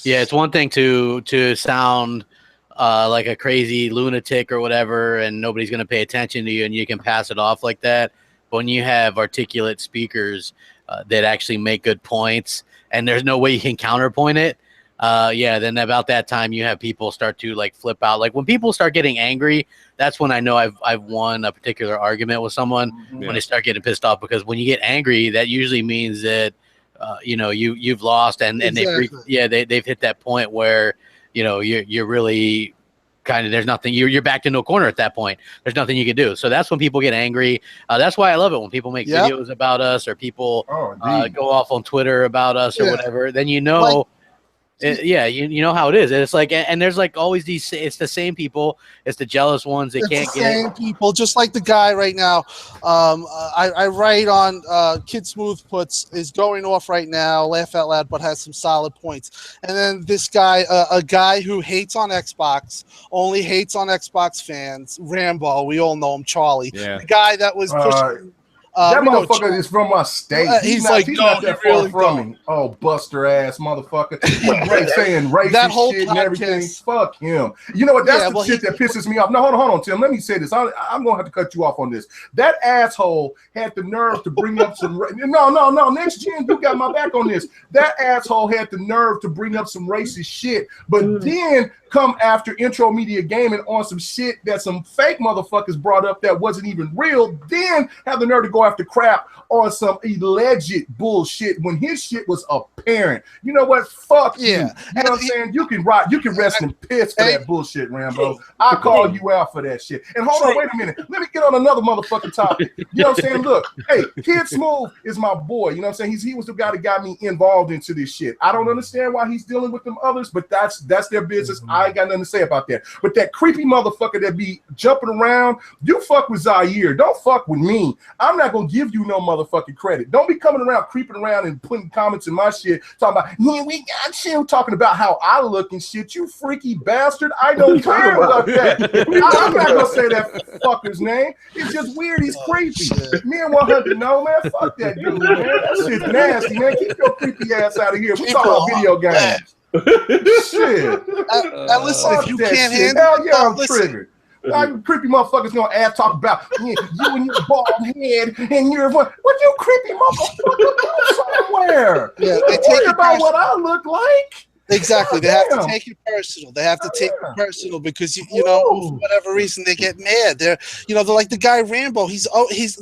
it's one thing to sound like a crazy lunatic or whatever, and nobody's going to pay attention to you and you can pass it off like that. But when you have articulate speakers that actually make good points and there's no way you can counterpoint it, then about that time you have people start to like flip out. Like when people start getting angry, that's when I know I've won a particular argument with someone. When they start getting pissed off, because when you get angry, that usually means that you've lost and they've hit that point where you're really kind of, there's nothing, you're backed into a corner at that point. There's nothing you can do. So that's when people get angry. That's why I love it when people make videos about us, or people go off on Twitter about us or whatever. Then you know how it is. And it's like, and there's like always these, it's the same people, it's the jealous ones that can't get same people, just like the guy right now. I write on Kid Smooth is going off right now, laugh out loud, but has some solid points. And then this guy, a guy who hates on Xbox, only hates on Xbox fans, Rambo, we all know him, Charlie, the guy that was pushing. That motherfucker is from my state. He's not that far from me. Oh, buster ass motherfucker. Great saying racist that whole shit and everything. Fuck him. You know what? That's the shit that pisses me off. No, hold on, Tim. Let me say this. I'm going to have to cut you off on this. That asshole had the nerve to bring up some... No. Next gen, you got my back on this. That asshole had the nerve to bring up some racist shit, but then come after Intro Media Gaming on some shit that some fake motherfuckers brought up that wasn't even real, then have the nerve to go after crap on some alleged bullshit when his shit was apparent. You know what? Fuck you. You know what I'm saying? You can rest in piss for that bullshit, Rambo. I call you out for that shit. And hold on, wait a minute. Let me get on another motherfucking topic. You know what I'm saying? Look, hey, Kid Smooth is my boy. You know what I'm saying? He was the guy that got me involved into this shit. I don't understand why he's dealing with them others, but that's their business. I ain't got nothing to say about that. But that creepy motherfucker that be jumping around, you fuck with Zaire. Don't fuck with me. I'm not gonna give you no motherfucking credit. Don't be coming around, creeping around and putting comments in my shit, talking about, yeah, we got you, talking about how I look and shit. You freaky bastard. I don't care about that. I'm not gonna say that fucker's name. It's just weird. He's creepy. Me and 100, no, man. Fuck that dude, man. That shit's nasty, man. Keep your creepy ass out of here. We talking about video games. Shit. And listen, if you can't handle hell yeah, I'm triggered. Like creepy motherfuckers gonna talk about you and your bald head and your what you creepy motherfucker go somewhere. Yeah, they worry about what I look like. Exactly. They have to take it personal. They have to take it personal because you know, for whatever reason they get mad. They're like the guy Rambo. He's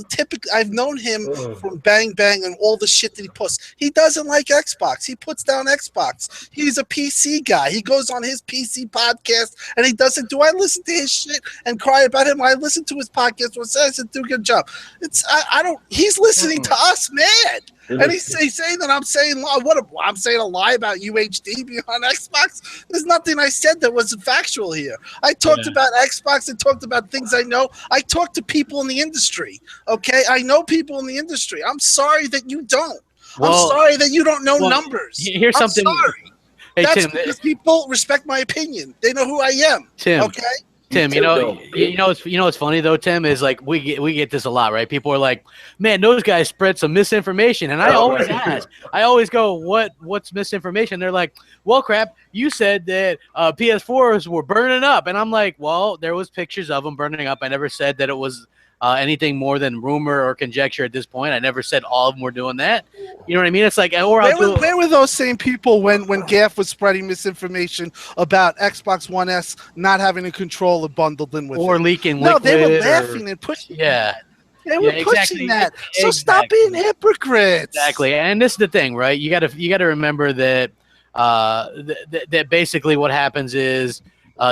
typically, I've known him from Bang Bang and all the shit that he posts. He doesn't like Xbox. He puts down Xbox. He's a PC guy. He goes on his PC podcast and he doesn't. Do I listen to his shit and cry about him? I listen to his podcast and says do a good job. I don't. He's listening to us, man. And he's saying that I'm saying I'm saying a lie about UHD being on Xbox. There's nothing I said that wasn't factual here. I talked about Xbox. I talked about things I know. I talked to people in the industry. Okay, I know people in the industry. I'm sorry that you don't. I'm sorry that you don't know numbers. Here's something. I'm sorry. Hey, That's Tim, because people respect my opinion. They know who I am. Tim. Okay. Tim, you know what's funny though, Tim, is like we get this a lot, right? People are like, man, those guys spread some misinformation, and I always ask, I always go, what's misinformation? They're like, well, crap, you said that PS4s were burning up, and I'm like, well, there was pictures of them burning up. I never said that it was anything more than rumor or conjecture at this point. I never said all of them were doing that. You know what I mean? It's like, where were those same people when Gaff was spreading misinformation about Xbox One S not having a controller bundled in with or it? leaking No, liquid? they were laughing and pushing. Yeah. They were pushing that. So stop being hypocrites. Exactly. And this is the thing, right? You got to remember that that basically what happens is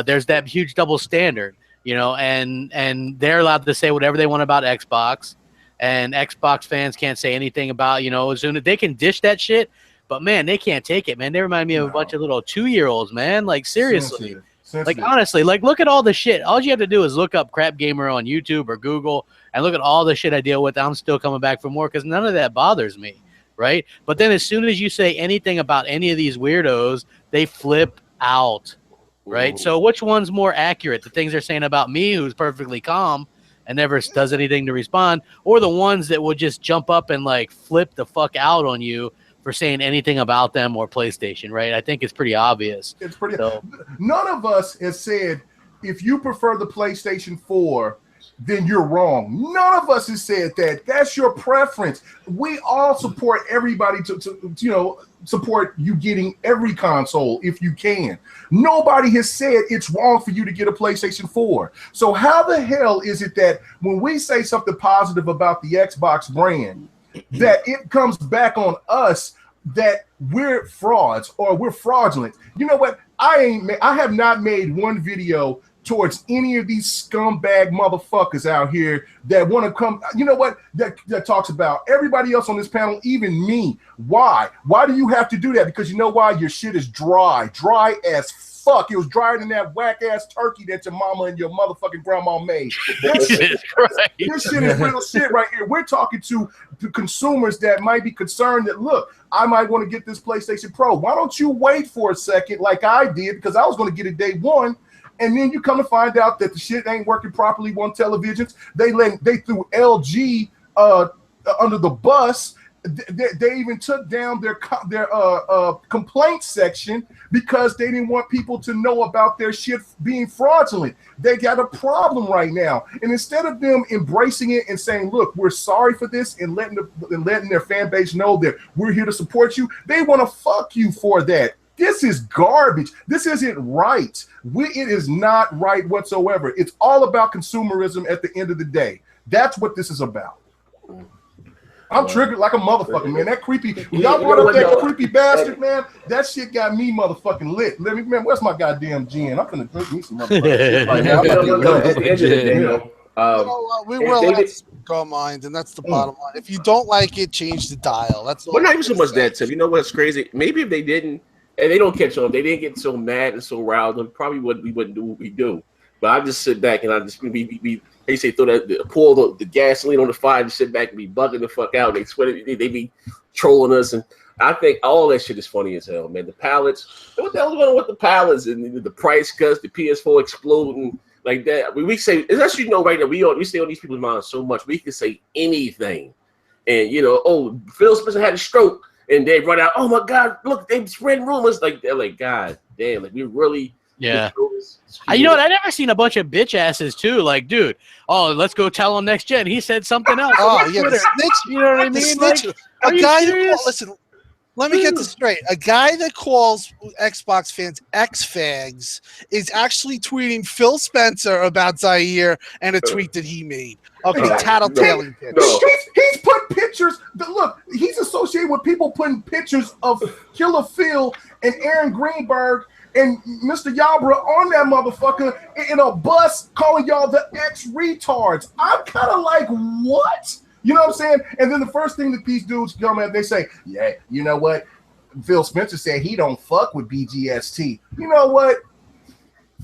there's that huge double standard. You know, and they're allowed to say whatever they want about Xbox, and Xbox fans can't say anything about, you know, as soon as they can dish that shit, but man, they can't take it, man. They remind me of a bunch of little 2-year-olds, man. Like seriously, like honestly, like look at all the shit. All you have to do is look up Crap Gamer on YouTube or Google and look at all the shit I deal with. I'm still coming back for more because none of that bothers me, right? But then as soon as you say anything about any of these weirdos, they flip out. Right. So which one's more accurate? The things they're saying about me, who's perfectly calm and never does anything to respond, or the ones that will just jump up and like flip the fuck out on you for saying anything about them or PlayStation. Right. I think it's pretty obvious. It's pretty. None of us has said if you prefer the PlayStation 4, then you're wrong. None of us has said that. That's your preference. We all support everybody to support you getting every console if you can. Nobody has said it's wrong for you to get a PlayStation 4. So how the hell is it that when we say something positive about the Xbox brand, that it comes back on us that we're frauds or we're fraudulent? You know what? I have not made one video towards any of these scumbag motherfuckers out here that want to come, you know what, that talks about everybody else on this panel, even me. Why do you have to do that? Because you know why? Your shit is dry as fuck. It was drier than that whack-ass turkey that your mama and your motherfucking grandma made. This shit is real shit right here. We're talking to consumers that might be concerned that, look, I might want to get this PlayStation Pro. Why don't you wait for a second like I did, because I was going to get it day one. And then you come to find out that the shit ain't working properly on televisions. They threw LG under the bus. They even took down their complaint section because they didn't want people to know about their shit being fraudulent. They got a problem right now. And instead of them embracing it and saying, look, we're sorry for this, and letting their fan base know that we're here to support you, they want to fuck you for that. This is garbage. This isn't right. It is not right whatsoever. It's all about consumerism at the end of the day. That's what this is about. I'm triggered like a motherfucker, man. That creepy, when y'all brought up that creepy bastard, man, that shit got me motherfucking lit. Man, where's my goddamn gin? I'm gonna drink me some motherfucking shit right now. At the end of the day, we were allowed to speak our mind, and that's the bottom line. If you don't like it, change the dial. That's all. But not even so much that, Tim. You know what's crazy? Maybe if they didn't, and they don't catch on, they didn't get so mad and so riled, and probably we wouldn't do what we do. But I just sit back and I just they say pour the gasoline on the fire and sit back and be bugging the fuck out. They sweat it, they be trolling us, and I think all that shit is funny as hell, man. The pallets, what the hell's going on with the pallets and the price cuts, the PS4 exploding like that? We say, especially right now, we stay on these people's minds so much. We can say anything, and Phil Spencer had a stroke. And they run out. Oh my God! Look, they spread rumors like they're like, God damn! Like we really, yeah. You know what? I never seen a bunch of bitch asses too. Like, dude, let's go tell on next gen. He said something else. Oh yeah, the snitch. You know what I mean? Like, a guy that listen. Let me get this straight. A guy that calls Xbox fans X-fags is actually tweeting Phil Spencer about Zaire and a tweet that he made. Okay, tattletaling. He's put pictures. Look, he's associated with people putting pictures of Killer Phil and Aaron Greenberg and Mr. Yabra on that motherfucker in a bus, calling y'all the X-retards. I'm kind of like, what? You know what I'm saying? And then the first thing that these dudes come at, they say, yeah, you know what? Phil Spencer said he don't fuck with BGST. You know what?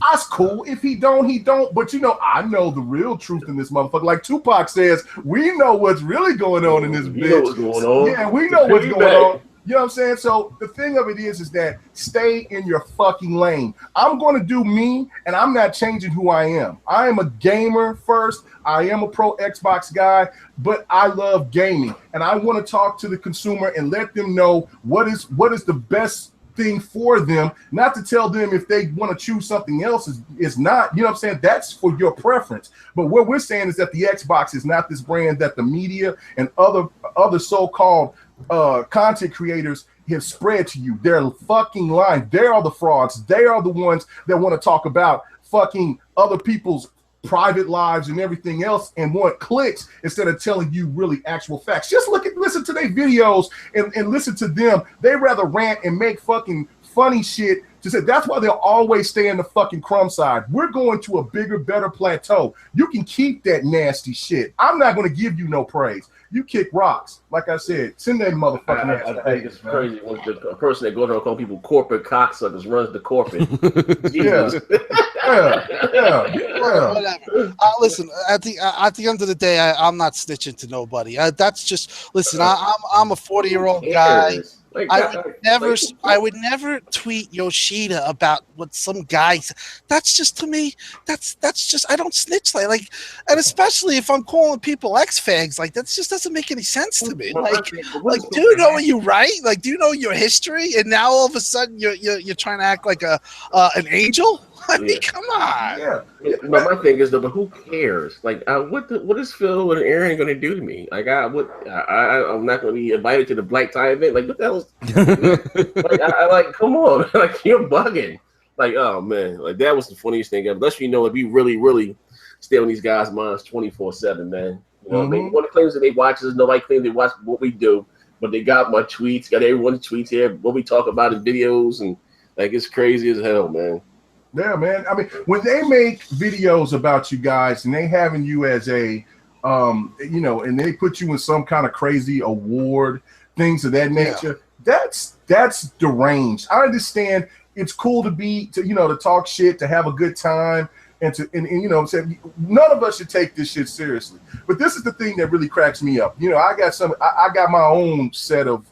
That's cool. If he don't, he don't. But I know the real truth in this motherfucker. Like Tupac says, we know what's really going on in this bitch. You know what's going on. Yeah, we know what's going on. You know what I'm saying? So the thing of it is that stay in your fucking lane. I'm going to do me, and I'm not changing who I am. I am a gamer first. I am a pro Xbox guy, but I love gaming, and I want to talk to the consumer and let them know what is the best thing for them, not to tell them if they want to choose something else is not, you know what I'm saying? That's for your preference. But what we're saying is that the Xbox is not this brand that the media and other so-called content creators have spread to you. They're fucking lying. They are the frauds. They are the ones that want to talk about fucking other people's private lives and everything else and want clicks instead of telling you really actual facts. Just listen to their videos and listen to them. They rather rant and make fucking funny shit to say. That's why they'll always stay in the fucking crumb side. We're going to a bigger, better plateau. You can keep that nasty shit. I'm not going to give you no praise. You kick rocks. Like I said, send that motherfucking ass. I think it's crazy when the person that goes around calling people corporate cocksuckers runs the corporate. Whatever. Listen, at the end of the day, I'm not snitching to nobody. That's just listen. I'm a 40-year-old guy. I would never tweet Yoshida about what some guy. That's just, to me. That's just, I don't snitch like, and especially if I'm calling people ex-fags, like that just doesn't make any sense to me. Like, do you know what you write? Like, do you know your history? And now all of a sudden you're trying to act like an angel. I mean, come on. Yeah. My thing is though, but who cares? Like, what is Phil and Aaron going to do to me? Like, I'm not going to be invited to the black tie event. Like, what the hell? Like, come on, like you're bugging. Like, oh man, like that was the funniest thing ever. Unless you know, if you really, really stay on these guys' minds 24/7, man. You know, they want to claim that they watch us. Nobody claims they watch what we do, but they got my tweets, got everyone's tweets here, what we talk about in videos, and like it's crazy as hell, man. Yeah, man. I mean, when they make videos about you guys and they having you as a, and they put you in some kind of crazy award, things of that nature, that's deranged. I understand it's cool to talk shit, to have a good time, and none of us should take this shit seriously. But this is the thing that really cracks me up. You know, I got my own set of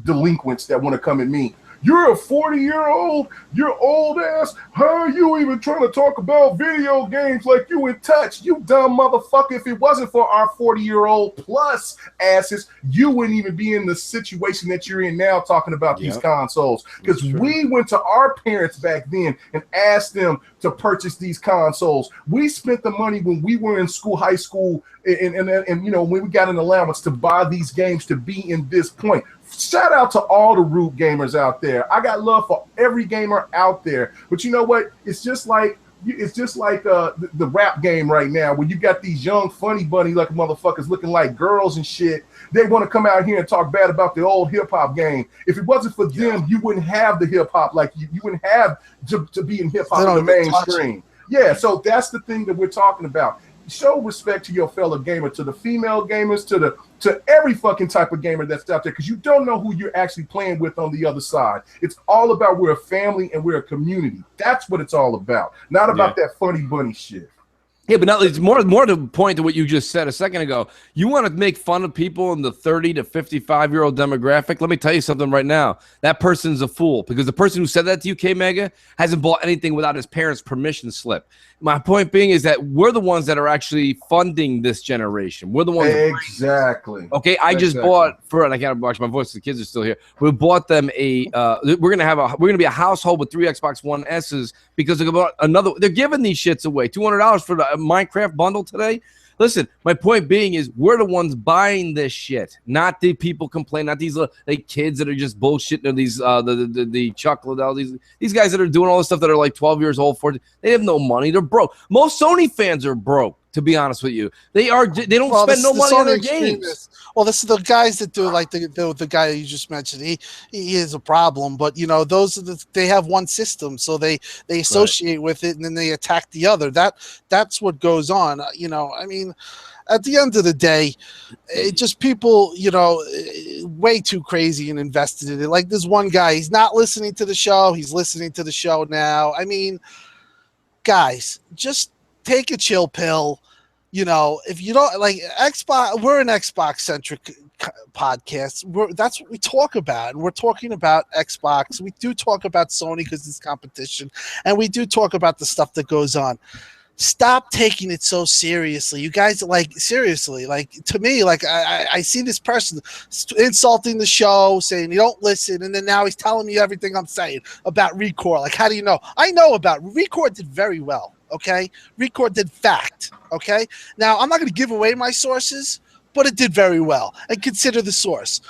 delinquents that want to come at me. You're a 40-year-old, you're old ass. How are you even trying to talk about video games like you in touch? You dumb motherfucker. If it wasn't for our 40-year-old plus asses, you wouldn't even be in the situation that you're in now talking about these consoles. Because we went to our parents back then and asked them to purchase these consoles. We spent the money when we were in school, high school, and when we got an allowance to buy these games to be in this point. Shout out to all the Root gamers out there. I got love for every gamer out there. But you know what? It's just like the rap game right now, where you got these young funny bunny like motherfuckers looking like girls and shit. They want to come out here and talk bad about the old hip hop game. If it wasn't for them, you wouldn't have the hip hop like you wouldn't have to be in hip hop in the mainstream. Yeah, so that's the thing that we're talking about. Show respect to your fellow gamer, to the female gamers, to every fucking type of gamer that's out there, because you don't know who you're actually playing with on the other side. It's all about we're a family and we're a community. That's what it's all about, not about that funny bunny shit. Yeah, but it's more to the point to what you just said a second ago. You want to make fun of people in the 30 to 55-year-old demographic? Let me tell you something right now. That person's a fool, because the person who said that to you, K-Mega, hasn't bought anything without his parents' permission slip. My point being is that we're the ones that are actually funding this generation. We're the ones. Exactly. Okay, I just bought and I can't watch my voice. The kids are still here. We bought them we're gonna be a household with 3 Xbox One S's because they're giving these shits away. $200 for the Minecraft bundle today. Listen, my point being is we're the ones buying this shit, not the people complaining, not these kids that are just bullshitting, or these the Chuck Liddell, these guys that are doing all this stuff that are like 12 years old. They have no money. They're broke. Most Sony fans are broke, to be honest with you. They don't spend no money on their games. Well, this is the guys that do, like the guy you just mentioned. He is a problem, but they have one system, so they associate with it, and then they attack the other. That's what goes on. I mean, at the end of the day, it just people, way too crazy and invested in it. Like this one guy, he's not listening to the show. He's listening to the show now. I mean, guys, just take a chill pill. You know, if you don't like Xbox, we're an Xbox centric podcast. That's what we talk about, and we're talking about Xbox. We do talk about Sony because it's competition, and we do talk about the stuff that goes on. Stop taking it so seriously, you guys. Like, seriously, like, to me, like, I see this person insulting the show, saying you don't listen, and then now he's telling me everything I'm saying about Recore. Like, how do you know? I know about Recore. Did very well. Okay, Recore did fact. Okay, now I'm not going to give away my sources, but it did very well, and consider the source.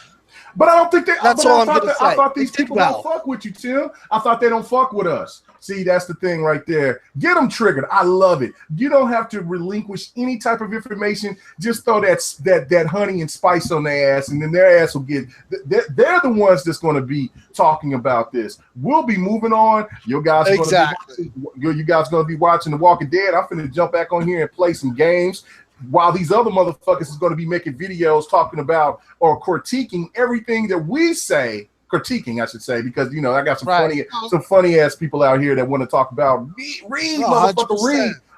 But I don't think that's all I'm going to say. I thought these people don't fuck with you, Tim. I thought they don't fuck with us. See, that's the thing right there. Get them triggered. I love it. You don't have to relinquish any type of information. Just throw that honey and spice on their ass, and then their ass will get. They're the ones that's going to be talking about this. We'll be moving on. You guys are going to be watching The Walking Dead. I'm finna jump back on here and play some games, while these other motherfuckers is going to be making videos talking about or critiquing everything that we say. Critiquing, I should say, because you know I got some funny ass people out here that want to talk about Reed.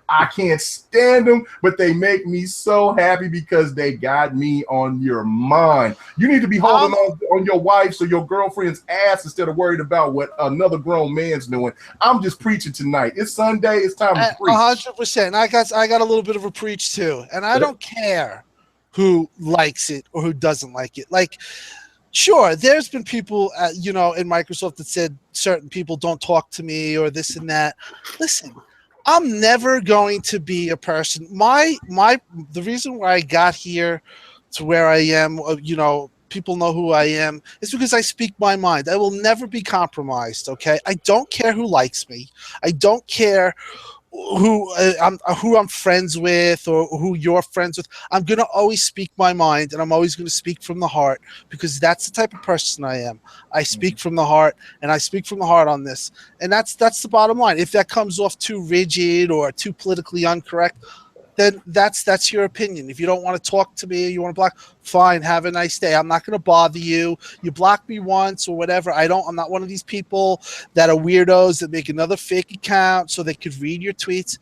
I can't stand them, but they make me so happy because they got me on your mind. You need to be holding on your wife's or your girlfriend's ass instead of worried about what another grown man's doing. I'm just preaching tonight. It's Sunday. It's time to preach. 100%. I got a little bit of a preach too, and I don't care who likes it or who doesn't like it. Like, sure, there's been people, in Microsoft that said certain people don't talk to me or this and that. Listen, I'm never going to be a person. The reason why I got here to where I am, people know who I am, is because I speak my mind. I will never be compromised. Okay, I don't care who likes me. I don't care who I'm friends with or who you're friends with. I'm going to always speak my mind, and I'm always going to speak from the heart, because that's the type of person I am. I speak from the heart, and I speak from the heart on this. And that's the bottom line. If that comes off too rigid or too politically incorrect, then that's your opinion. If you don't want to talk to me, you want to block, fine, have a nice day. I'm not going to bother you. You block me once or whatever. I'm not one of these people that are weirdos that make another fake account so they could read your tweets.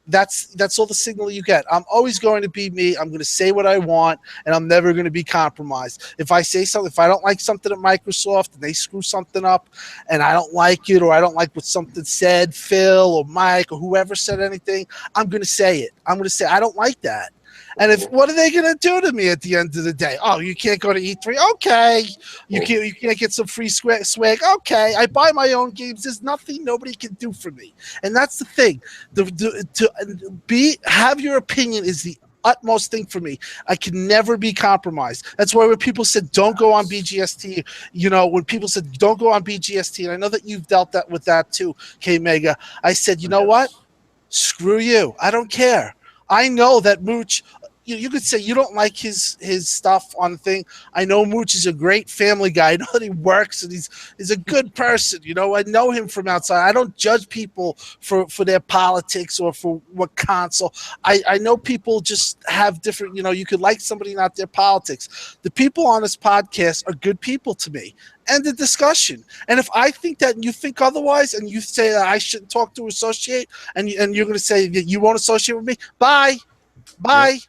That's all the signal you get. I'm always going to be me. I'm going to say what I want, and I'm never going to be compromised. If I say something, if I don't like something at Microsoft and they screw something up and I don't like it, or I don't like what something said, Phil or Mike or whoever said anything, I'm going to say it. I'm going to say, I don't like that. And what are they going to do to me at the end of the day? Oh, you can't go to E3? Okay. You can't get some free swag? Okay. I buy my own games. There's nothing nobody can do for me. And that's the thing. Have your opinion is the utmost thing for me. I can never be compromised. That's why when people said don't go on BGST, when people said don't go on BGST, and I know that you've dealt with that too, K-Mega, I said, you know what? Screw you. I don't care. I know that Mooch, you could say you don't like his stuff on the thing. I know Mooch is a great family guy. I know that he works and he's a good person. I know him from outside. I don't judge people for their politics or for what console. I know people just have different, you could like somebody, not their politics. The people on this podcast are good people to me. End the discussion. And if I think that and you think otherwise, and you say that I shouldn't talk to associate, and you're going to say that you won't associate with me, bye. Yeah.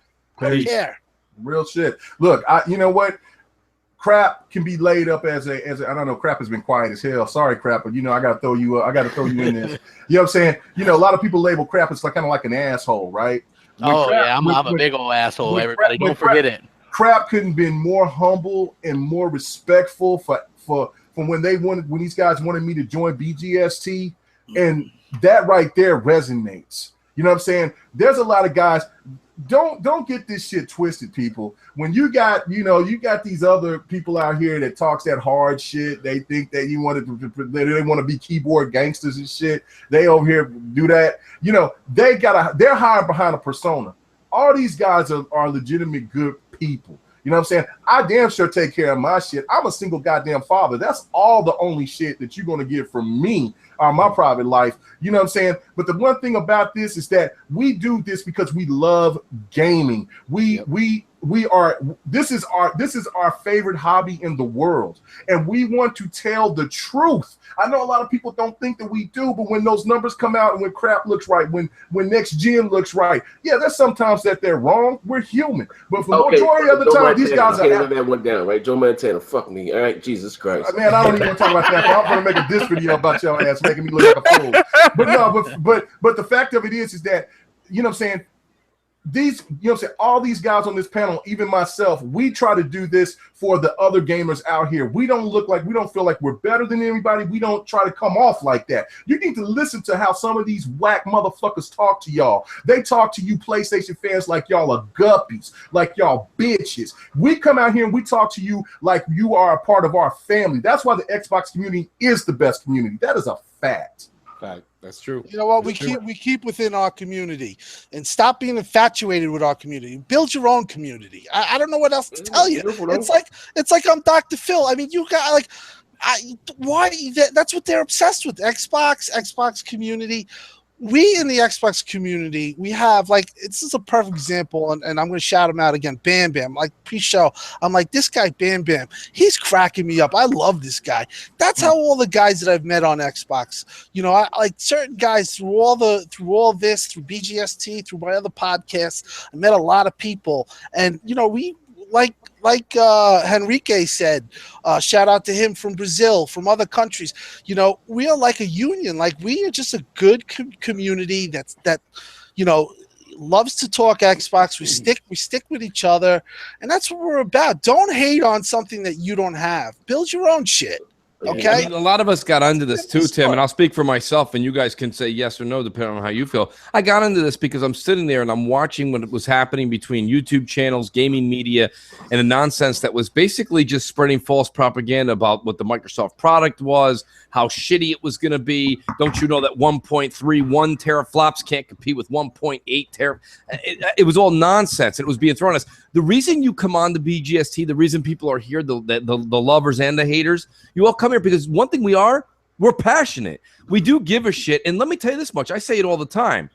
I don't care. Real shit. Look, you know what? Crap can be laid up as a I don't know. Crap has been quiet as hell. Sorry, Crap, but I got to throw you. I got to throw you in this. You know what I'm saying? A lot of people label Crap as kind of like an asshole, right? I'm a big old asshole. Everybody, don't forget it. Crap couldn't been more humble and more respectful from when these guys wanted me to join BGST, and that right there resonates. You know what I'm saying? There's a lot of guys. Don't get this shit twisted, people. When you got these other people out here that talks that hard shit, they think that they want to be keyboard gangsters and shit. They over here do that. They're hired behind a persona. All these guys are legitimate good people. You know what I'm saying? I damn sure take care of my shit. I'm a single goddamn father. That's all the only shit that you're going to get from me on my private life. You know what I'm saying? But the one thing about this is that we do this because we love gaming. We this is our favorite hobby in the world, and we want to tell the truth. I know a lot of people don't think that we do, but when those numbers come out and when crap looks right, when next gen looks right, yeah, there's sometimes that they're wrong. We're human, but for majority of the time, these guys are that one down, right? Joe Montana, fuck me, all right, Jesus Christ, man. I don't even want to talk about that. I'm gonna make a diss video about your ass making me look like a fool. But no, but the fact of it is that, you know what I'm saying, these, you know what I'm saying, all these guys on this panel, even myself, we try to do this for the other gamers out here. We don't feel like we're better than anybody. We don't try to come off like that. You need to listen to how some of these whack motherfuckers talk to y'all. They talk to you PlayStation fans like y'all are guppies, like y'all bitches. We come out here and we talk to you like you are a part of our family. That's why the Xbox community is the best community. That is a fact. That's true. You know what? We keep within our community and stop being infatuated with our community. Build your own community. I don't know what else to tell you. It's like I'm Dr. Phil. I mean, you got like, that's what they're obsessed with. Xbox community. We in the Xbox community, we have like, this is a perfect example, and I'm going to shout him out again. Bam Bam, like pre-show, I'm like, this guy Bam Bam, he's cracking me up. I love this guy. That's how all the guys that I've met on Xbox, you know, I like certain guys through all this, through BGST, through my other podcasts. I met a lot of people, and you know, we like Henrique said, shout out to him from Brazil, from other countries. You know, we are like a union. Like we are just a good community that you know, loves to talk Xbox. We stick with each other, and that's what we're about. Don't hate on something that you don't have. Build your own shit. Okay. I mean, a lot of us got into this too, Tim, and I'll speak for myself, and you guys can say yes or no depending on how you feel. I got into this because I'm sitting there and I'm watching what was happening between YouTube channels, gaming media, and the nonsense that was basically just spreading false propaganda about what the Microsoft product was, how shitty it was going to be. Don't you know that 1.31 teraflops can't compete with 1.8 teraflops? It was all nonsense. It was being thrown at us. The reason you come on to BGST, the reason people are here, the lovers and the haters, you all come here because one thing we're passionate. We do give a shit. And let me tell you this much. I say it all the time.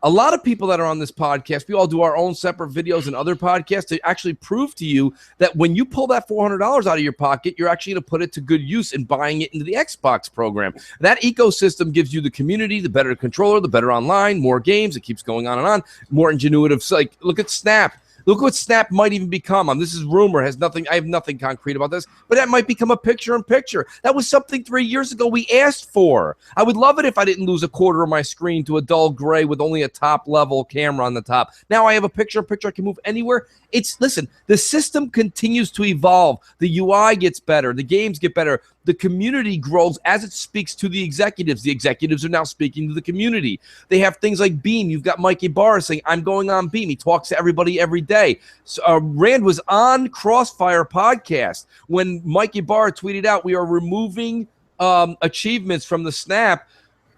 A lot of people that are on this podcast, we all do our own separate videos and other podcasts to actually prove to you that when you pull that $400 out of your pocket, you're actually going to put it to good use in buying it into the Xbox program. That ecosystem gives you the community, the better controller, the better online, more games. It keeps going on and on. More ingenuitive. Like, look at Snap. Look what Snap might even become. This is rumor, has nothing. I have nothing concrete about this, but that might become a picture-in-picture. That was something 3 years ago we asked for. I would love it if I didn't lose a quarter of my screen to a dull gray with only a top-level camera on the top. Now I have a picture-in-picture. I can move anywhere. Listen, the system continues to evolve. The UI gets better. The games get better. The community grows as it speaks to the executives. The executives are now speaking to the community. They have things like Beam. You've got Mike Ibarra saying, I'm going on Beam. He talks to everybody every day. So, Rand was on Crossfire podcast when Mike Ibarra tweeted out, we are removing achievements from the Snap.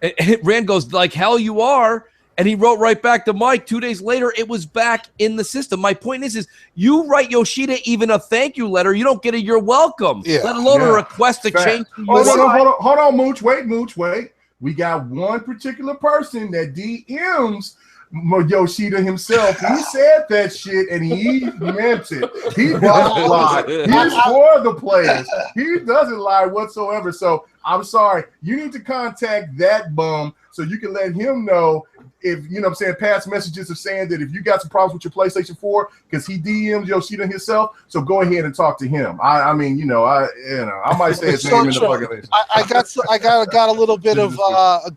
And Rand goes, like hell you are. And he wrote right back to Mike. 2 days later, it was back in the system. My point is you write Yoshida even a thank you letter, you don't get a you're welcome, let alone a request to change. Hold on, Mooch. Wait. We got one particular person that DMs Yoshida himself. He said that shit and he meant it. He doesn't lie. He's for the players. He doesn't lie whatsoever. So I'm sorry. You need to contact that bum so you can let him know if, you know what I'm saying, past messages of saying that if you got some problems with your PlayStation 4, because he DM'd Yoshida himself, so go ahead and talk to him. I mean, I might say his name in the fucking list. I got a little bit of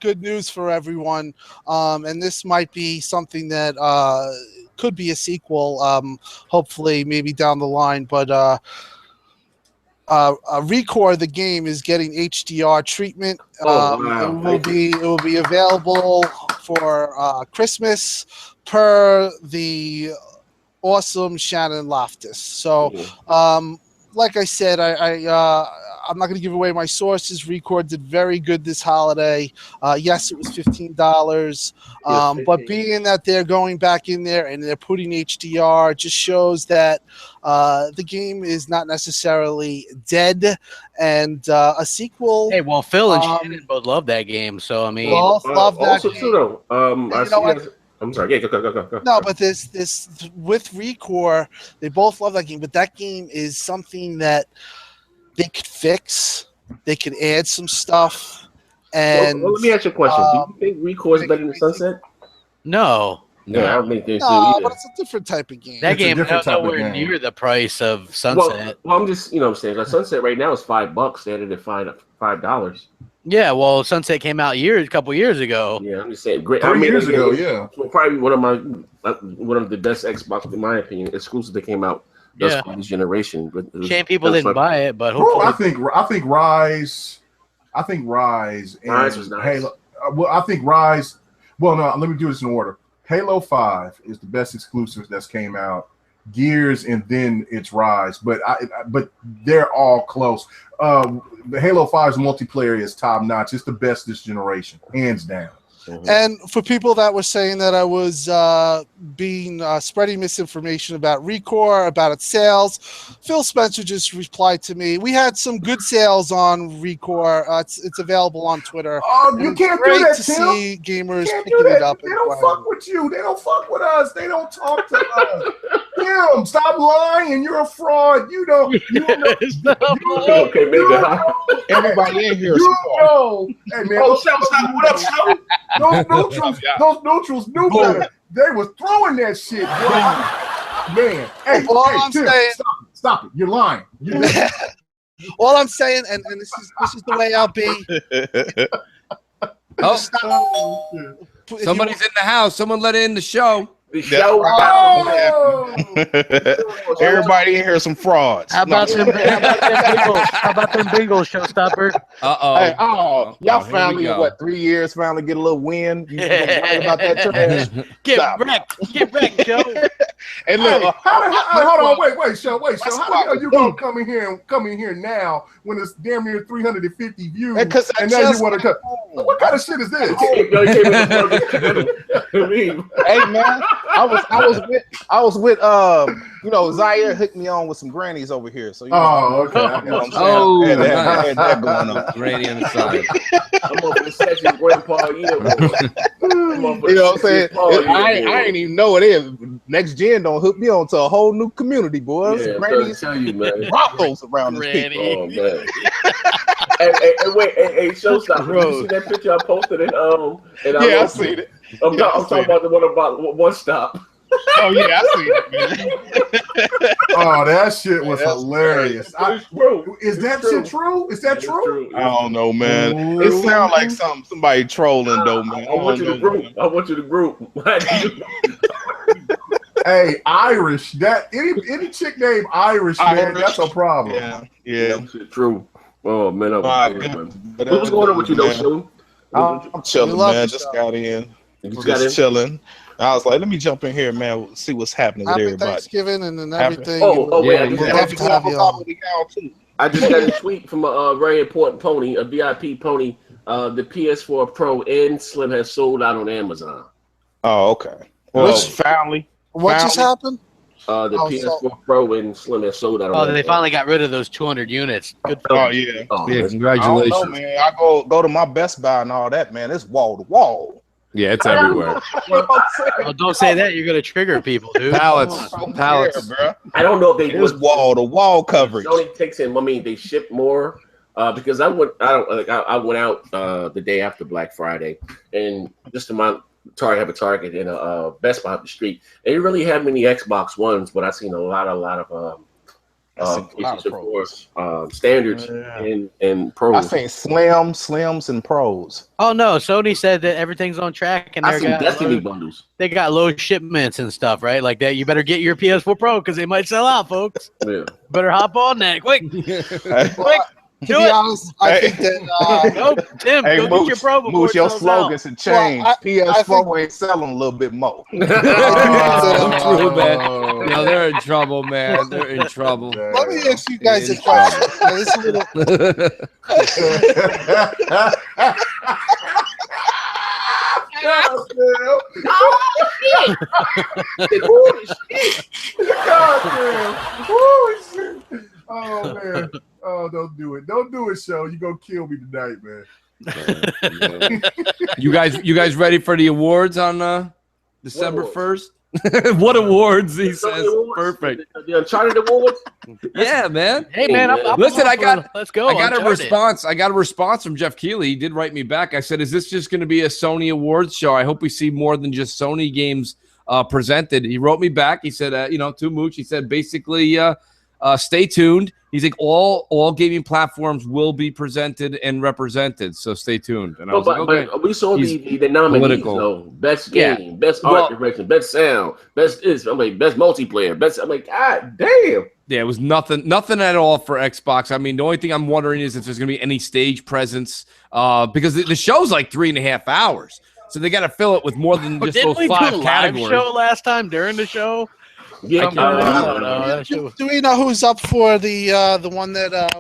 good news for everyone, and this might be something that could be a sequel, hopefully, maybe down the line, but Recore, the game, is getting HDR treatment. It will be available for Christmas per the awesome Shannon Loftus. So, like I said, I'm not going to give away my sources. Recore did very good this holiday. Yes, it was $15. But being that they're going back in there and they're putting HDR just shows that the game is not necessarily dead. And a sequel. Hey, well, Phil and Shannon both love that game. So, I mean. Love that also, game. too, though, I'm sorry. Yeah, go. No, but this with Recore, they both love that game, but that game is something that they could fix. They could add some stuff. And well, let me ask you a question. Do you think Recore is better than Sunset? No. Yeah, I don't think they do no, either. but it's a different type of game. That It's a game different is type of nowhere game. near the price of Sunset. Well, I'm just, you know what I'm saying? Like Sunset right now is $5. They added it $5. Yeah, well, Sunset came out a couple years ago. Yeah, I'm just saying. Great. 3 years again, ago, it's yeah. probably one of the best Xbox, in my opinion, exclusives that came out this generation. But Shame people didn't buy it, but Well, hopefully. I think Rise and Rise was nice. Halo. Well, I think Rise. Well, no, let me do this in order. Halo 5 is the best exclusive that's came out. Gears and then it's Rise, but they're all close. The Halo 5's multiplayer is top notch. It's the best this generation, hands down. And for people that were saying that I was spreading misinformation about Recore, about its sales, Phil Spencer just replied to me. We had some good sales on Recore. It's available on Twitter. Oh, you can't do that, to Tim. see gamers Can't picking do that. it up. They don't fuck with you. They don't fuck with us. They don't talk to us. Tim, stop lying. You're a fraud. You don't. Okay, maybe. Everybody in here. You know. Hey, man. Oh, stop. What up, Show? Those neutrals knew better. They was throwing that shit, boy. Man. Hey, All hey, I'm Tim, saying- stop it. You're lying. All I'm saying, and this is the way I'll be. Somebody's in the house. Someone let in the show. The show. Oh! Everybody in here some frauds. How about them Bengals? How about them Bengals, showstopper? Uh-oh. Hey, Here y'all we finally in go. what 3 years finally get a little win. You worried about that trash? Get wrecked, Joe. And Hey, look, hold on, wait, Show. How the squad hell you gonna come in here now when it's damn near 350 views? Because I and now you just- want to come? What kind of shit is this? hey man, I was with Zaire hooked me on with some grannies over here. So Oh, okay. you know what I'm saying? Oh, Had nice. that going on. Granny on the side. I'm off the sexy grandpa. You know You know what I'm saying? I ain't even know it is. Next gen don't hook me on to a whole new community, boys. Yeah, Grannies, tell you, man. Broncos around this Granny. people. Oh man. Hey, Showstopper, did you see that picture I posted? Yeah, I seen it. I'm talking about the one about One Stop. Oh yeah, I seen it, man. Oh, that shit was hilarious. It's true. Is that shit true? Is that true? I don't know, man. Ooh. It sounds like somebody trolling though, man. I want you to group. I want you to group. Hey, Irish. That any chick named Irish, man, Irish. that's a problem. Yeah. That shit true. Oh man, But, what was going on with you though, Sue? I'm chilling, We love man. you, Just Sean. got in. You just got in? Chilling. I was like, let me jump in here, man. See what's happening with Happy everybody. Thanksgiving and Happy- everything. Oh, wait, Yeah, I just We'd got love to have you on. I just got a tweet from a very important pony, a VIP pony. The PS4 Pro and Slim has sold out on Amazon. Oh, okay. Well, Which- finally. What just happened? The Oh, PS4 Pro and Slim has sold out on Oh, Amazon. they finally got rid of those 200 units. Good for Oh, them. yeah. Oh, Yeah, man. I congratulations. don't know, man. I go to my Best Buy and all that, man. It's wall to wall. Yeah, it's everywhere. You know what I'm saying? Oh, don't say that. You're going to trigger people, dude. Pallets. I don't Pallets. care, bro. I don't know if they It's wall to wall coverage. Sony takes in. I mean, they ship more because I went out the day after Black Friday, and just to my have a Target and a Best Buy up the street. They didn't really have many Xbox Ones, but I've seen a lot of standards and pros. I think slims, and pros. Oh, no. Sony said that everything's on track and I see Destiny they bundles. got low shipments and stuff, right? Like that. You better get your PS4 Pro because they might sell out, folks. Yeah. Better hop on that. Quick. Quick. To Do be it. honest, I think that Go, Tim, Hey, go get your Pro before Moose, it your sells slogans have changed. Well, I PS4 ain't selling a little bit more. True, man. No, they're in trouble, man. They're in trouble. let me ask you guys a In question. Now, this is a little, Oh man. Oh, don't do it. Don't do it, Show. You're gonna kill me tonight, man. You guys ready for the awards on December 1st. What awards? He says. Perfect. The Uncharted Awards. Yeah, man. Hey, man. Listen, let's go. I got a response. I got a response from Jeff Keighley. He did write me back. I said, "Is this just going to be a Sony Awards show? I hope we see more than just Sony games presented." He wrote me back. He said, to Mooch. He said, basically, stay tuned. He's like, all gaming platforms will be presented and represented, so stay tuned. And I was but we saw the nominees, though. Best game, best art direction, best sound, best multiplayer, I'm like, God damn. Yeah, it was nothing at all for Xbox. I mean, the only thing I'm wondering is if there's going to be any stage presence, because the show's like 3.5 hours, so they got to fill it with more than just those 5 categories. Live show last time during the show. Yeah, do we know who's up for the one that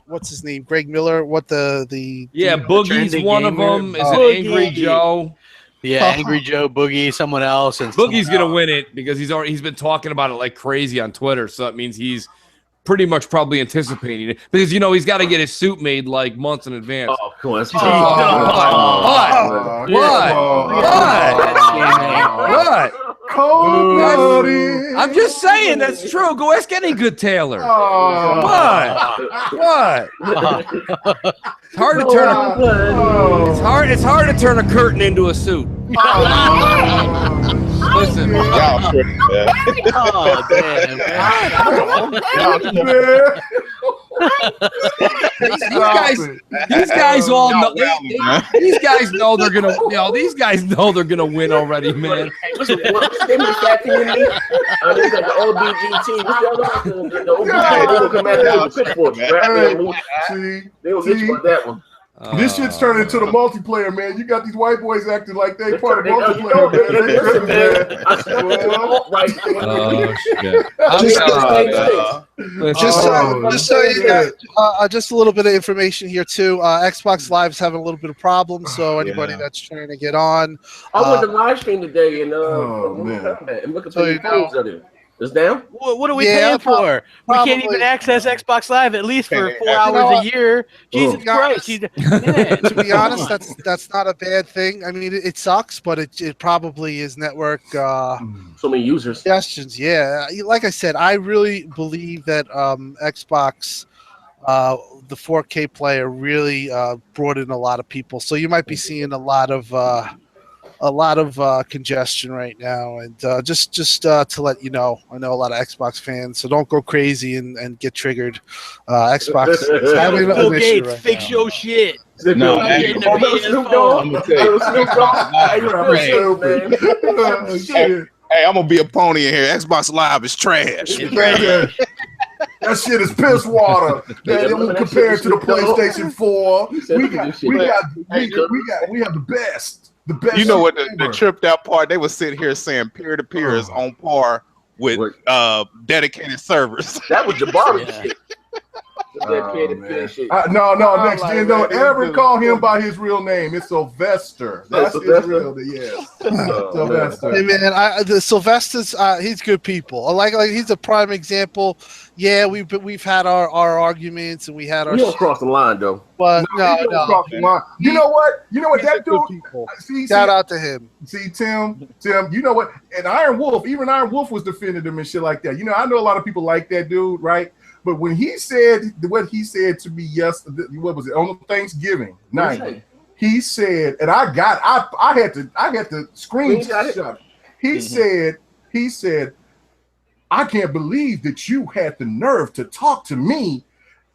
what's his name? Greg Miller. Boogie's one of them. Is it Angry Joe? Yeah, Angry Joe, Boogie, someone else, and Boogie's gonna win it because he's been talking about it like crazy on Twitter. So that means he's pretty much probably anticipating it because he's got to get his suit made like months in advance. Oh, cool. That's What? Cold-blooded. I'm just saying that's true. Go ask any good tailor. What? It's hard to turn. It's hard to turn a curtain into a suit. Listen. Oh, damn. These guys all know. These guys know they're gonna. These guys know they're gonna win already, man. Listen, what's the name of the fat community? They got the old BGT. What's the other one? The old BGT. They will come out there with pitchforks. They will get you on that one. This shit's turning into the multiplayer, man. You got these white boys acting like they part of multiplayer, man. Just a little bit of information here too. Xbox Live's having a little bit of problems, so anybody that's trying to get on. I went to live stream today and look at the phones of it. It's down? What are we paying for? We can't even access Xbox Live at least for 4 hours a year. Jesus Christ. To be honest, that's not a bad thing. I mean, it sucks, but it probably is network. So many users. Suggestions, yeah. Like I said, I really believe that Xbox, the 4K player, really brought in a lot of people. So you might be seeing a lot of congestion right now, and just to let you know, I know a lot of Xbox fans, so don't go crazy and get triggered. Xbox is having an issue right fix now. your shit. No, hey, I'm gonna tell you. Hey, I'm gonna be a pony in here. Xbox Live is trash. That shit is piss water. That it won't compare to the PlayStation 4. We have the best. The best. You know what? The tripped out part, they were sitting here saying peer-to-peer is on par with dedicated servers. That was Jabari shit. Next gen don't ever call him by his real name. It's Sylvester. That's his real name. Yes. Sylvester. Hey man, the Sylvester's he's good people. Like he's a prime example. Yeah, we've had our arguments and we had our. You don't cross the line though. But no. You know what? That dude. Shout out to him. See, Tim. You know what? And Iron Wolf, even Iron Wolf was defending him and shit like that. I know a lot of people like that dude, right? But when he said what he said to me yesterday, what was it on Thanksgiving night? He said, and I had to screenshot. He said, I can't believe that you had the nerve to talk to me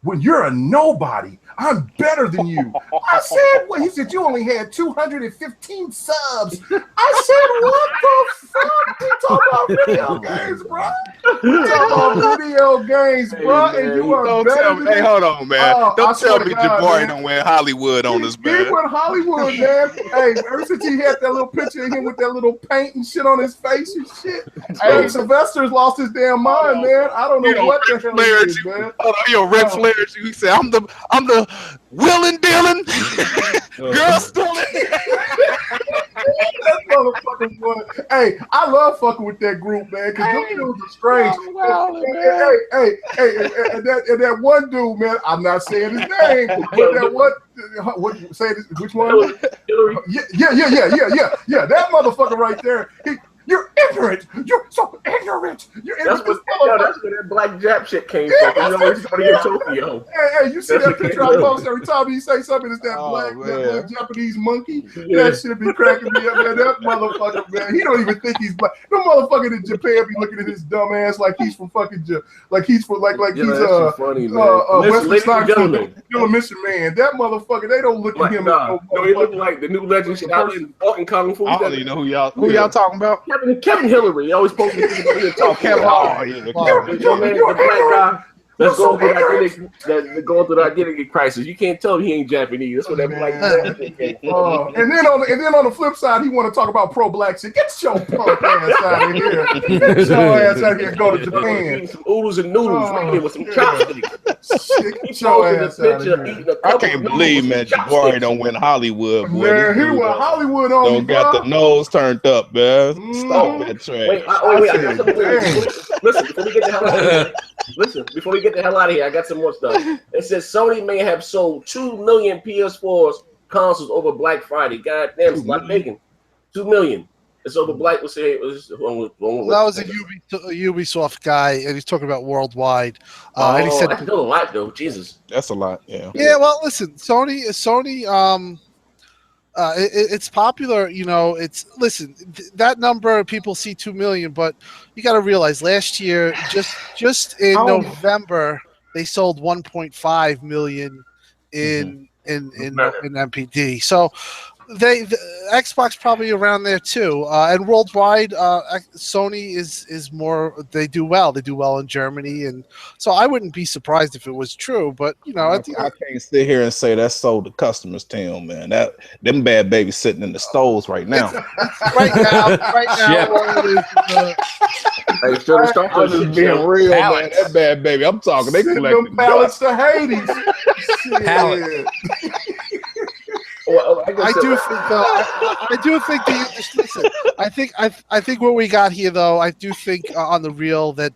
when you're a nobody. I'm better than you. I said, well, he said, you only had 215 subs. I said, what the fuck? We talk about video games, bro. We talk about video games, bro, and you are better than me. Hey, hold on, man. Don't tell me Jabari don't win Hollywood on this, man. He went Hollywood, man. Hey, ever since he had that little picture of him with that little paint and shit on his face and shit. Hey, Sylvester's lost his damn mind, man. I don't know what the hell he is, man. You're a Ric Flair hilarious. You said I'm the willing dealing girl stealing. That motherfucking boy. Hey, I love fucking with that group, man, because them dudes are strange. Hey, and that one dude, man, I'm not saying his name, but that one, say this, which one? Yeah. That motherfucker right there. You're ignorant. You're so ignorant. You're ignorant. That's where that black Jap shit came from. You know, he's going to get Tokyo. Hey, you see that picture I post every time he say something? It's that black Japanese monkey. That shit be cracking me up, man. That motherfucker, man. He don't even think he's black. No motherfucker in Japan be looking at his dumb ass like he's from fucking like he's from he's funny, man. Wesley Snipes from Mission Man. That motherfucker, they don't look at him. No, he look like the new legend shit out in fucking Kung Fu. I don't even know who y'all talking about. Kevin Hillary. He always posted Kevin. The black guy that's going through the identity crisis. You can't tell he ain't Japanese. That's what that black guy. And then on the flip side, he want to talk about pro-black shit. Get your punk ass out of here. Get your ass out of here and go to Japan. Some oodles and noodles with some chopsticks. Get your ass out of here. I can't believe, man, Jabari don't win Hollywood. Boy. Man, he went Hollywood on don't got the nose turned up, man. Stop that trash. Listen, before we get the hell out of here, I got some more stuff. It says Sony may have sold 2 million PS4 consoles over Black Friday. God damn, it's not making 2 million. It's over Black. Let's say that was a Ubisoft guy, and he's talking about worldwide. And he said that's still a lot, though. Jesus, that's a lot. Yeah. Yeah. Well, listen, Sony. It's popular, you know. That number people see 2 million, but you got to realize last year, just in November, they sold 1.5 million in MPD. So the Xbox probably around there too, and worldwide, Sony is more. They do well. They do well in Germany, and so I wouldn't be surprised if it was true. But you know, I can't sit here and say that's sold the customers to him, man. Them bad babies sitting in the stoves right now. right now. I'm just being real, man. That bad baby. I'm talking. They collect them pallets to Hades. I do think that just listen. I think what we got here, though, I do think on the real that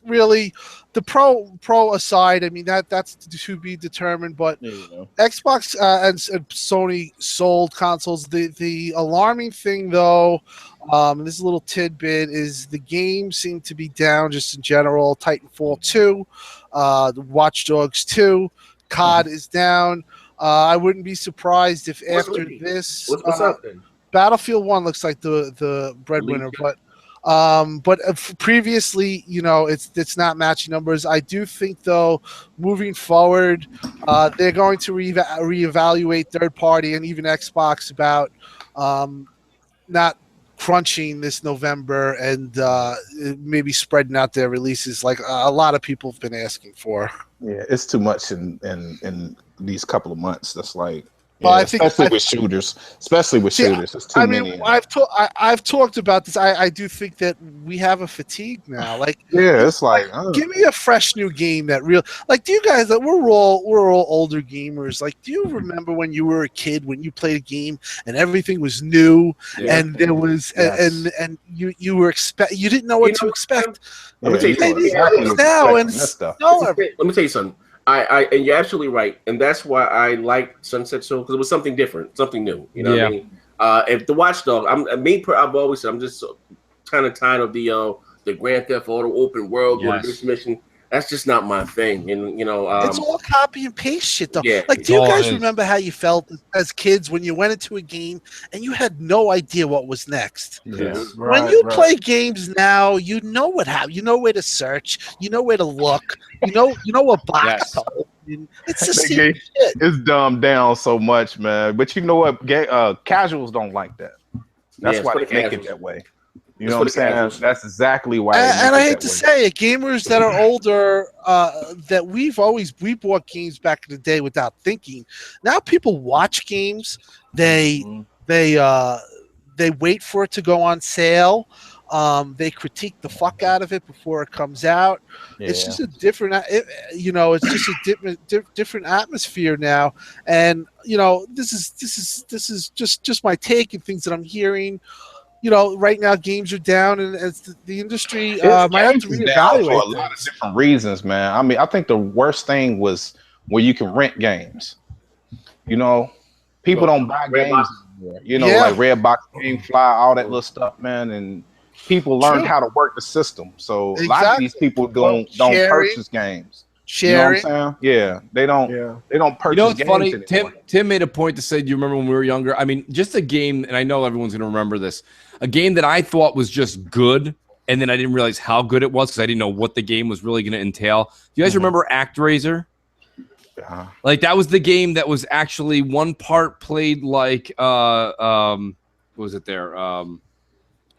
really the pro aside, I mean that's to be determined. But Xbox and Sony sold consoles. The alarming thing, though, this little tidbit is the games seem to be down just in general. Titanfall 2, Watch Dogs 2, COD is down. I wouldn't be surprised if after this, what's up then? Battlefield 1 looks like the breadwinner, but previously, you know, it's not matching numbers. I do think, though, moving forward, they're going to reevaluate third party and even Xbox about not crunching this November and maybe spreading out their releases like a lot of people have been asking for. Yeah, it's too much in these couple of months. That's like, especially with shooters. It's too many. I've talked about this. I do think that we have a fatigue now. Like, it's like give me a fresh new game that real. Like, do you guys? We're all older gamers. Like, do you remember when you were a kid when you played a game and everything was new and there was and you were you didn't know what to expect. Let me tell you something. Let me tell you something. And you're absolutely right, and that's why I like Sunset Soul, because it was something different, something new. You know what I mean? If the Watchdog, I've always said I'm just kind of tired of the Grand Theft Auto open world this mission. That's just not my thing, and you know, it's all copy and paste shit, though. Yeah, like, do you guys remember how you felt as kids when you went into a game and you had no idea what was next? Yeah. When you play games now, you know what happened. You know where to search. You know where to look. You know what box to open. It's the same shit. It's dumbed down so much, man. But you know what? Casuals don't like that. That's why they make it that way. You know what I'm saying? That's exactly why. And I hate to say it, gamers that are older, that we bought games back in the day without thinking. Now people watch games. They wait for it to go on sale. They critique the fuck out of it before it comes out. Yeah. It's just a different, it's just a different atmosphere now. And this is just my take and things that I'm hearing. Right now games are down, and as the industry might have to reevaluate for a lot of different reasons, man. I mean, I think the worst thing was where you can rent games. People don't buy games anymore. Like Redbox, GameFly, all that little stuff, man. And people learned how to work the system. So a lot of these people don't purchase games. You know what I'm saying? Yeah, they don't purchase games funny? anymore. Tim made a point to say, do you remember when we were younger? I mean, just a game, and I know everyone's going to remember this, a game that I thought was just good, and then I didn't realize how good it was because I didn't know what the game was really going to entail. Do you guys remember ActRaiser? Like, that was the game that was actually one part played like, what was it there?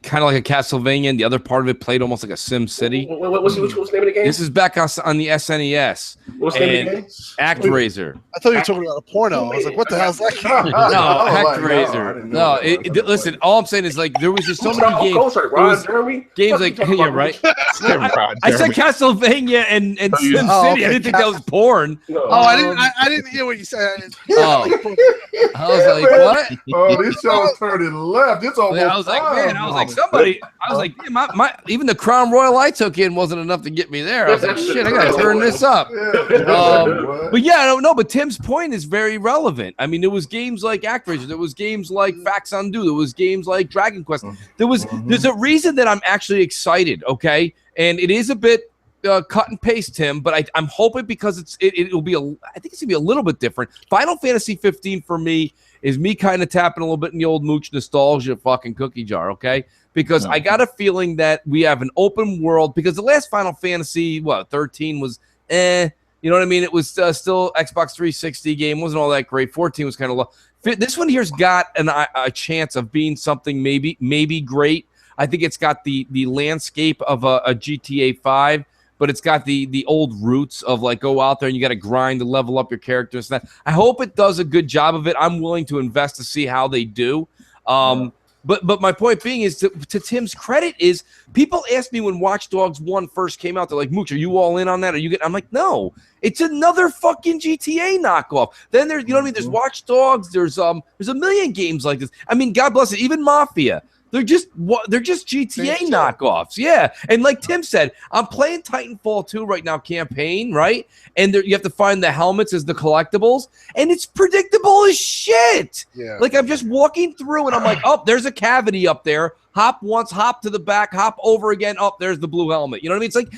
Kind of like a Castlevania, and the other part of it played almost like a Sim City. What's the name of the game? This is back on the SNES. What's the name of the game? ActRaiser. I thought you were talking about a porno. I was like, what the hell is that? ActRaiser. No, listen, all I'm saying is, like, there was just so many games. Games like, yeah, right? I said Castlevania and Sim City. I didn't think that was porn. I didn't hear what you said. I was like, what? Oh, this show's turning left. It's almost I was like, somebody. I was like, my even the Crown Royal I took in wasn't enough to get me there. I was like, shit, I gotta turn this up. But yeah, I don't know. But Tim's point is very relevant. I mean, there was games like ActRaiser. There was games like Facts Undo. There was games like Dragon Quest. There's a reason that I'm actually excited. Okay, and it is a bit cut and paste, Tim, but I'm hoping because it'll be I think it's gonna be a little bit different. Final Fantasy 15 for me is me kind of tapping a little bit in the old Mooch nostalgia fucking cookie jar, okay? Because I got a feeling that we have an open world, because the last Final Fantasy, 13 was you know what I mean? It was still Xbox 360 game, wasn't all that great. 14 was kind of low. This one here's got a chance of being something maybe great. I think it's got the landscape of a GTA 5, but it's got the old roots of, like, go out there and you got to grind to level up your characters. I hope it does a good job of it. I'm willing to invest to see how they do. But my point being is, to Tim's credit, is people asked me when Watch Dogs 1 first came out, they're like, Mooch, are you all in on that? I'm like, no, it's another fucking GTA knockoff. Then there's, you know what I mean? There's Watch Dogs. There's a million games like this. I mean, God bless it. Even Mafia. They're just GTA knockoffs. Yeah. And like Tim said, I'm playing Titanfall 2 right now, campaign, right? And you have to find the helmets as the collectibles, and it's predictable as shit. Yeah. Like, I'm just walking through and I'm like, oh, there's a cavity up there. Hop once, hop to the back, hop over again. Oh, there's the blue helmet. You know what I mean? It's like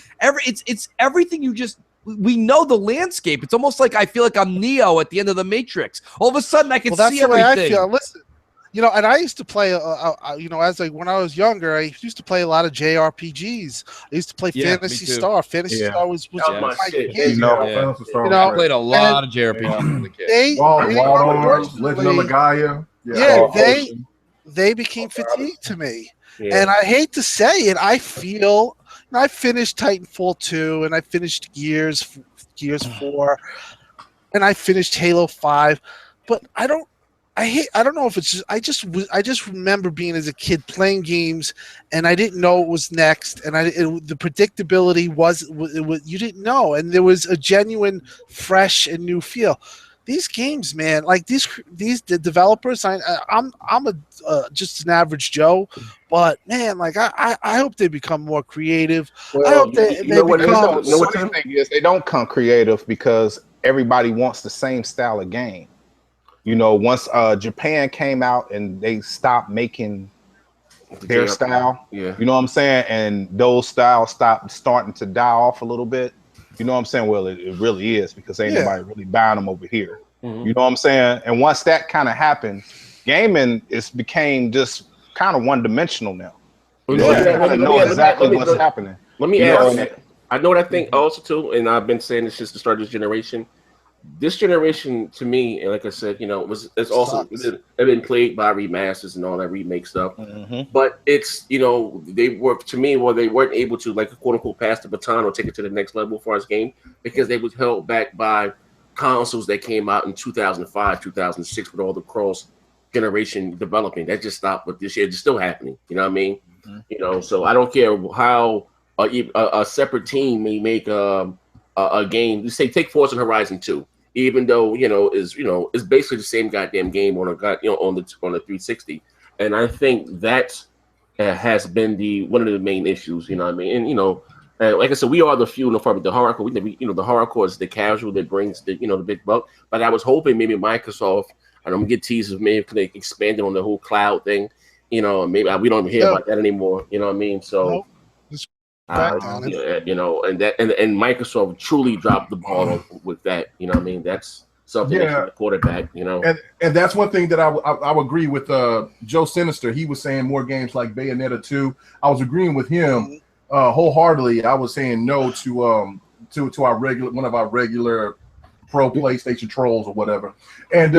it's everything we know the landscape. It's almost like I feel like I'm Neo at the end of the Matrix. All of a sudden I can see everything. That's the way I feel. Listen. And I used to play, when I was younger, I used to play a lot of JRPGs. I used to play Phantasy Star. Phantasy Star was my game. I played a lot of JRPGs. Legend of Gaia. They became fatigued to me. Yeah. And I hate to say it, I feel, I finished Titanfall 2, and I finished Gears 4, and I finished Halo 5, but I don't know if it's just, I just remember being as a kid playing games, and I didn't know what was next, and the predictability was you didn't know, and there was a genuine, fresh and new feel. These games, man, like the developers, I'm just an average Joe, but man, like I hope they become more creative. Well, I hope they become. The thing is, they don't come creative because everybody wants the same style of game. Once Japan came out and they stopped making their style, you know what I'm saying? And those styles starting to die off a little bit. You know what I'm saying? Well, it really is, because ain't nobody really buying them over here. Mm-hmm. You know what I'm saying? And once that kind of happened, gaming became just kind of one-dimensional now. You know exactly what's happening. Let me ask. I know what I think also too, and I've been saying this since the start of this generation. This generation, to me, and like I said, it's been plagued by remasters and all that remake stuff. Mm-hmm. But it's, they weren't able to, like, quote unquote, pass the baton or take it to the next level for us game, because they was held back by consoles that came out in 2005, 2006 with all the cross generation developing. That just stopped with this year. It's still happening. You know what I mean? You know, so I don't care how a separate team may make a game. You say take Forza Horizon 2, even though is basically the same goddamn game on on the 360, and I think that has been one of the main issues. You know what I mean? And like I said, we are the few. Probably the hardcore. The hardcore is the casual that brings the the big buck. But I was hoping maybe Microsoft. I'm gonna get teasers. Maybe they expanded on the whole cloud thing. Maybe we don't even hear about that anymore. You know what I mean? So, and Microsoft truly dropped the ball with that. You know what I mean? That's something that the quarterback. And that's one thing that I would agree with Joe Sinister. He was saying more games like Bayonetta 2. I was agreeing with him wholeheartedly. I was saying no to our one of our regular pro PlayStation trolls or whatever. And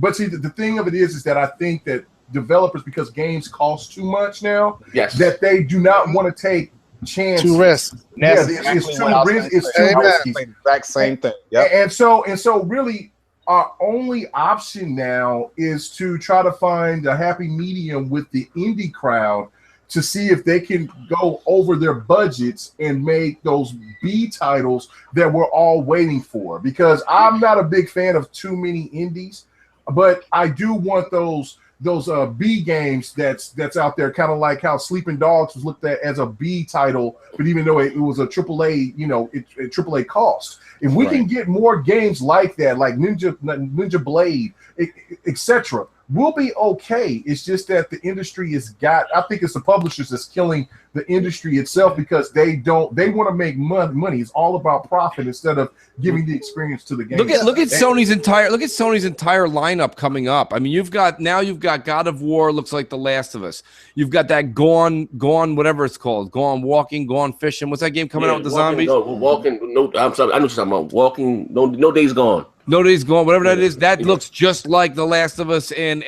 but see, the thing of it is that I think that developers, because games cost too much now, that they do not want to take chances. Too risky. Yeah, it's too risky. Exact same thing. Yeah. And so really, our only option now is to try to find a happy medium with the indie crowd to see if they can go over their budgets and make those B titles that we're all waiting for. Because I'm not a big fan of too many indies, but I do want those B games that's out there, kind of like how Sleeping Dogs was looked at as a B title, but even though it was a AAA, AAA cost. If we can get more games like that, like Ninja Blade, etc., we'll be okay. It's just that the industry I think it's the publishers that's killing the industry itself, because they want to make money. It's all about profit instead of giving the experience to the game. Look at Sony's entire lineup coming up. I mean, you've got God of War, looks like The Last of Us. You've got that Gone, whatever it's called, Gone Walking, Gone Fishing. What's that game coming out with the zombies? No, I'm sorry, I know what you're talking about. Walking, no Days Gone. No Days Gone, whatever that is, that looks just like The Last of Us and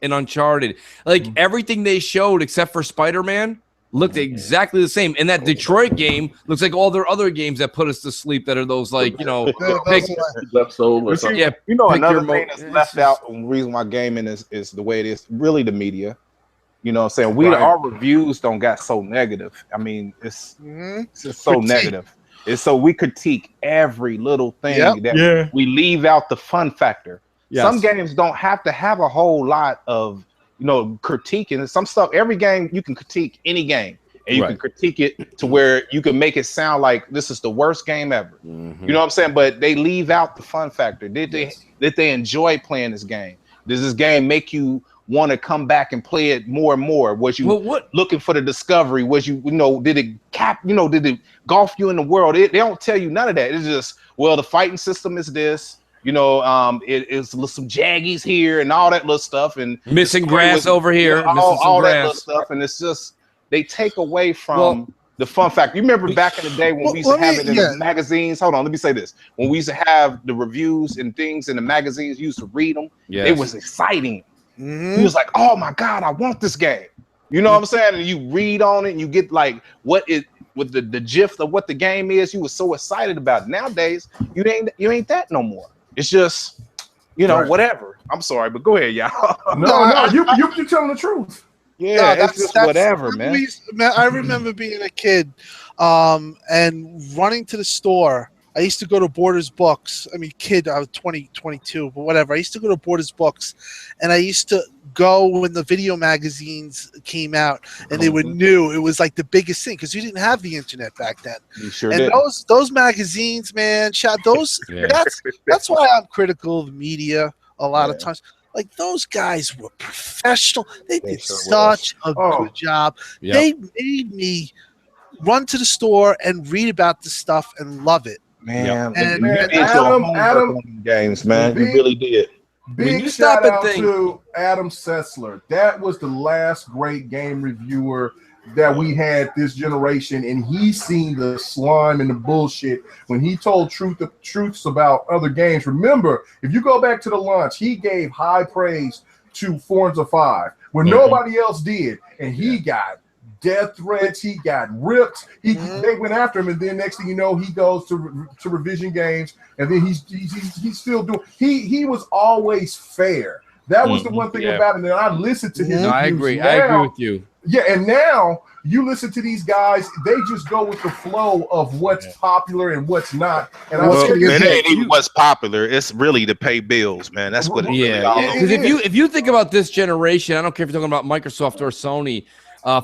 Uncharted. Like everything they showed except for Spider-Man looked exactly the same. And that Detroit game looks like all their other games that put us to sleep, that are those another thing that's left out, and the reason why gaming is the way it is, really the media. You know what I'm saying? Our reviews don't got so negative. I mean, it's just so negative. It's so we critique every little thing that we leave out the fun factor. Yes. Some games don't have to have a whole lot of critiquing. Some stuff, every game you can critique any game, and you can critique it to where you can make it sound like this is the worst game ever. Mm-hmm. You know what I'm saying? But they leave out the fun factor. Did they enjoy playing this game? Does this game make you want to come back and play it more and more? Was you looking for the discovery? Was you did it did it golf you in the world? They don't tell you none of that. It's just, the fighting system is this, it is some jaggies here and all that little stuff, and missing grass over here, all that little stuff, and it's just they take away from the fun factor. You remember back in the day when we used to have it in the magazines? Hold on, let me say this. When we used to have the reviews and things in the magazines, you used to read them. Yes. It was exciting. Mm-hmm. He was like, "Oh my God, I want this game." You know what I'm saying? And you read on it and you get like with the gist of what the game is. You were so excited about it. Nowadays, you ain't that no more. It's just, whatever. I'm sorry, but go ahead, y'all. No, you're telling the truth. Yeah, it's just whatever, man. I remember being a kid and running to the store. I used to go to Borders Books. I mean, I was 20, 22, but whatever. I used to go to Borders Books, and I used to go when the video magazines came out, and they were new. It was like the biggest thing because you didn't have the internet back then. You sure and did. Those magazines, man, that's why I'm critical of the media a lot of times. Like, those guys were professional. They did such a good job. Yep. They made me run to the store and read about the stuff and love it. Man, and Adam games, man, you really did. Big shout out to Adam Sessler. That was the last great game reviewer that we had this generation, and he's seen the slime and the bullshit when he told truths about other games. Remember, if you go back to the launch, he gave high praise to Forza 5 when nobody else did, and he got death threats, he got ripped. They went after him, and then next thing you know, he goes to Revision Games, and then he's still doing. He was always fair. That was the one thing about it. And I listened to him. I agree. I agree with you. Yeah, and now you listen to these guys; they just go with the flow of what's popular and what's not. And it ain't even what's popular; it's really to pay bills, man. That's what it is. Because if you think about this generation, I don't care if you're talking about Microsoft or Sony.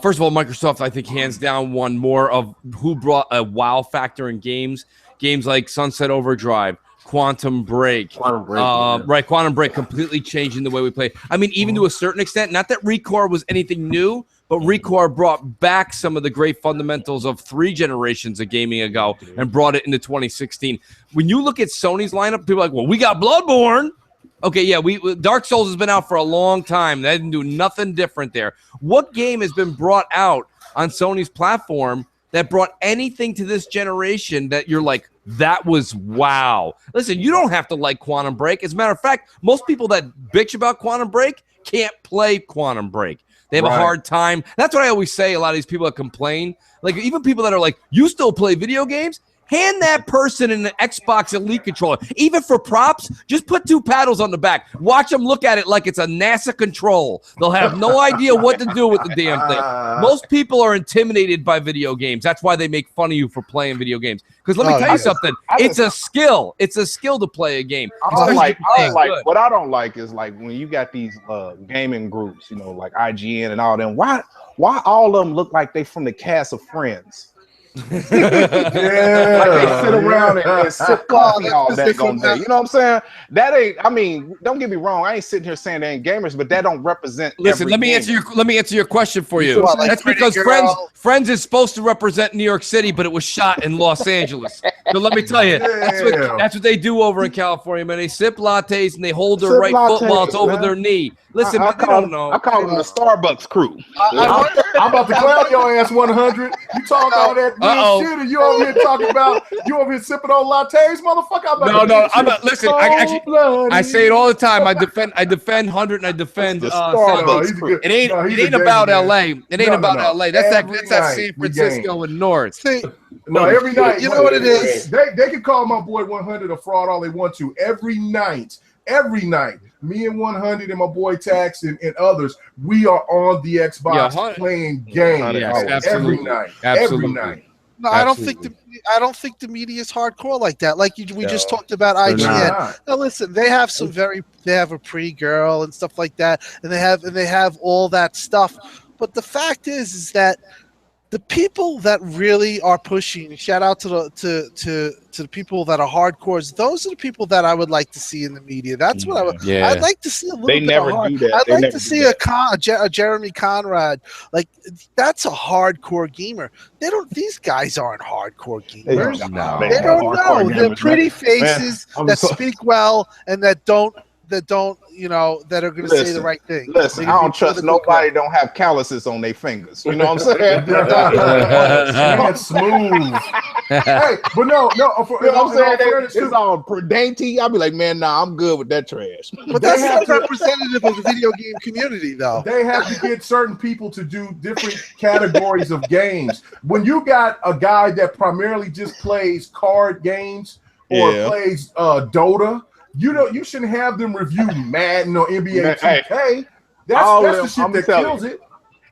First of all, Microsoft, I think, hands down, won more of who brought a wow factor in games. Games like Sunset Overdrive, Quantum Break. Right, Quantum Break completely changing the way we play. I mean, even to a certain extent, not that Recore was anything new, but Recore brought back some of the great fundamentals of 3 generations of gaming ago and brought it into 2016. When you look at Sony's lineup, people are like, well, we got Bloodborne. Okay, yeah, Dark Souls has been out for a long time. They didn't do nothing different there. What game has been brought out on Sony's platform that brought anything to this generation that you're like, that was wow? Listen, you don't have to like Quantum Break. As a matter of fact, most people that bitch about Quantum Break can't play Quantum Break. They have a hard time. That's what I always say. A lot of these people that complain, like even people that are like, you still play video games? Hand that person an Xbox Elite controller. Even for props, just put 2 paddles on the back. Watch them look at it like it's a NASA control. They'll have no idea what to do with the damn thing. Most people are intimidated by video games. That's why they make fun of you for playing video games. Because let me tell you something. It's a skill. It's a skill to play a game. What I don't like is like when you got these gaming groups, you know, like IGN and all them. Why all of them look like they from the cast of Friends? Like they sit around and sip coffee all that going day. You know what I'm saying? That ain't. I mean, don't get me wrong. I ain't sitting here saying they ain't gamers, but that don't represent. Listen, let me answer your question for you. That's because Friends is supposed to represent New York City, but it was shot in Los Angeles. So let me tell you, that's what they do over in California, man. They sip lattes and they hold their right foot while it's over their knee. Listen, I don't know. I call them the Starbucks crew. I'm about to clown your ass 100. You talking all that shit, and you over here talking about you over here sipping on lattes, motherfucker. Listen. I say it all the time. I defend 100 and I defend Starbucks crew. It ain't about LA. It ain't about LA. That's that San Francisco and North. No, every night. You know what it is? They can call my boy 100 a fraud all they want to. Every night. Me and 100 and my boy Tax and others, we are on the Xbox playing games every night. Absolutely. Every night. No, I don't think the media is hardcore like that. Like we just talked about IGN. Now listen, they have a pretty girl and stuff like that, and they have all that stuff. But the fact is that the people that really are pushing, shout out to the people that are hardcores. Those are the people that I would like to see in the media. That's what I'd like to see a little bit never of do that. I'd like to see a Jeremy Conrad. Like that's a hardcore gamer. These guys aren't hardcore gamers. They don't know. They're pretty faces that speak well and that don't that are going to say the right thing. Listen, I don't trust nobody don't have calluses on their fingers. You know what I'm saying? That's smooth. Hey, but no, you know what I'm saying? It's all dainty. I'll be like, man, nah, I'm good with that trash. But that's not representative of the video game community, though. They have to get certain people to do different categories of games. When you got a guy that primarily just plays card games or plays Dota, you shouldn't have them review Madden or NBA 2K. That's the shit that kills it.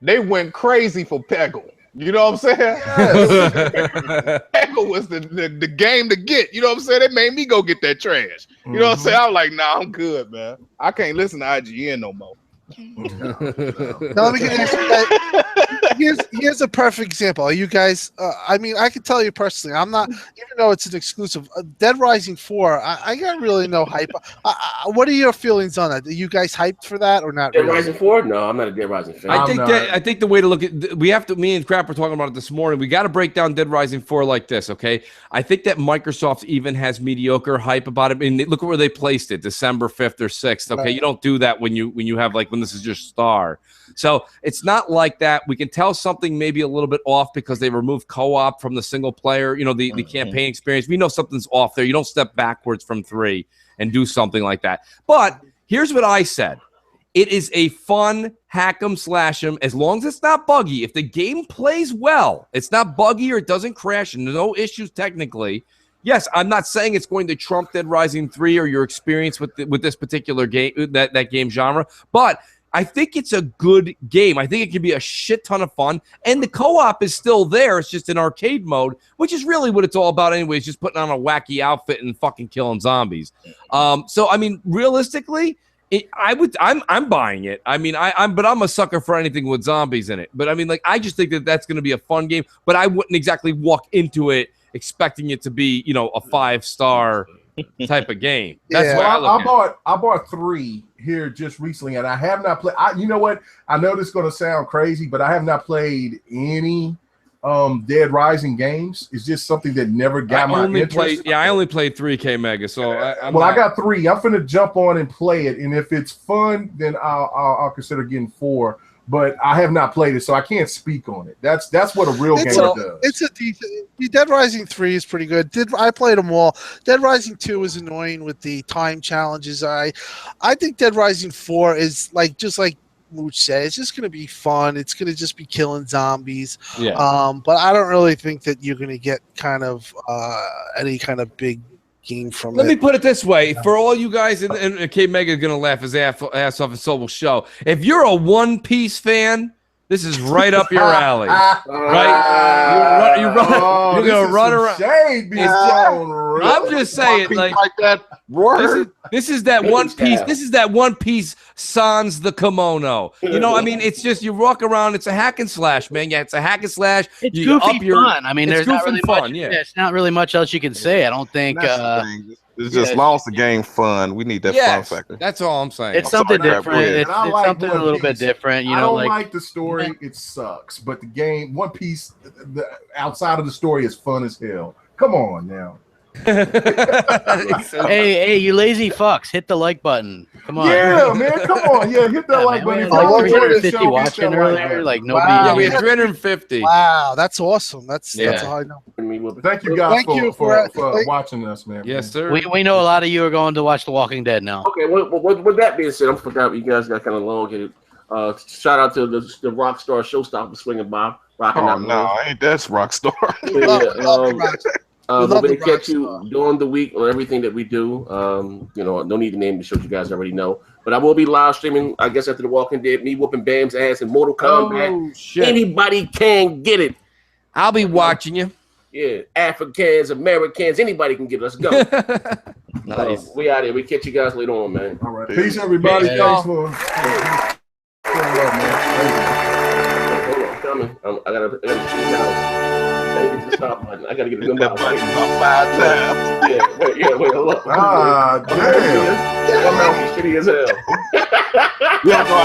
They went crazy for Peggle. You know what I'm saying? Yes. Peggle was the game to get. You know what I'm saying? They made me go get that trash. You know what I'm saying? I was like, nah, I'm good, man. I can't listen to IGN no more. Now, let me get this. Here's a perfect example. Are you guys? I mean, I can tell you personally, I'm not. Even though it's an exclusive, Dead Rising 4. I got really no hype. What are your feelings on that? Are you guys hyped for that or not? Dead Rising 4? No, I'm not a Dead Rising fan. I think the way to look at we have to. Me and Crap were talking about it this morning. We got to break down Dead Rising 4 like this, okay? I think that Microsoft even has mediocre hype about it. I mean, look at where they placed it, December 5th or 6th. Okay, you don't do that when you have when this is your star. So it's not like that. We can tell something maybe a little bit off because they removed co-op from the single player, the campaign experience. We know something's off there. You don't step backwards from 3 and do something like that. But here's what I said. It is a fun hack 'em slash 'em as long as it's not buggy. If the game plays well, it's not buggy or it doesn't crash and no issues technically. Yes, I'm not saying it's going to trump Dead Rising 3 or your experience with this particular game, that game genre, but I think it's a good game. I think it can be a shit ton of fun. And the co-op is still there. It's just in arcade mode, which is really what it's all about anyways, just putting on a wacky outfit and fucking killing zombies. So, I mean, realistically, I'm buying it. I mean, but I'm a sucker for anything with zombies in it. But I mean, like, I just think that that's going to be a fun game, but I wouldn't exactly walk into it expecting it to be, you know, a 5-star type of game. That's why I bought 3 here just recently, and I have not played. You know what? I know this is going to sound crazy, but I have not played any Dead Rising games. It's just something that never got my interest. I only played 3K Mega, so I got 3. I'm finna jump on and play it, and if it's fun, then I'll consider getting 4. But I have not played it, so I can't speak on it. That's what a real gamer does. It's a decent. Dead Rising 3 is pretty good. I played them all. Dead Rising 2 is annoying with the time challenges. I think Dead Rising 4 is just like Mooch said. It's just going to be fun. It's going to just be killing zombies. Yeah. But I don't really think that you're going to get kind of any kind of big game from it. Let me put it this way. For all you guys, and K Mega is going to laugh his ass off, and so will show. If you're a One Piece fan, this is right up your alley. Right? You're going to run around. I'm just saying, like that. This is that One Piece. This is that One Piece sans the kimono. You know, I mean, it's just you walk around. It's a hack and slash, man. Yeah, it's a hack and slash. It's goofy fun. I mean, there's not really fun. much. Yeah, it's not really much else you can say. I don't think. It's just long as the game fun. We need that fun factor. That's all I'm saying. It's something different. It's something a little bit different. You know, I don't like the story. It sucks. But the game, One Piece, outside of the story, is fun as hell. Come on now. hey, you lazy fucks! Hit the like button. Come on. Yeah, man. Come on. Yeah, hit that like button. If you enjoyed the show, watching earlier, like nobody. Yeah, we had 350. Wow, that's awesome. That's how I know. Thank you guys for watching us, man. Yes, sir. We know a lot of you are going to watch The Walking Dead now. Okay, with that being said, I forgot you guys got kind of long here. Shout out to the Rockstar Showstopper swinging by. Ain't that's Rockstar. We're going to catch you during the week on everything that we do. You know, no need to name the shows, you guys already know. But I will be live streaming, I guess, after The Walking Dead, me whooping Bam's ass in Mortal Kombat. Shit. Anybody can get it. I'll be watching you. Yeah, Africans, Americans, anybody can get it. Let's go. Nice. We out here. We catch you guys later on, man. All right. Peace, everybody. Thanks for Hold on, coming. I gotta shoot now. Hit the stop button. I gotta get a good That button about 5 times. Wait, hold on. damn. My mouth is shitty as hell. You don't know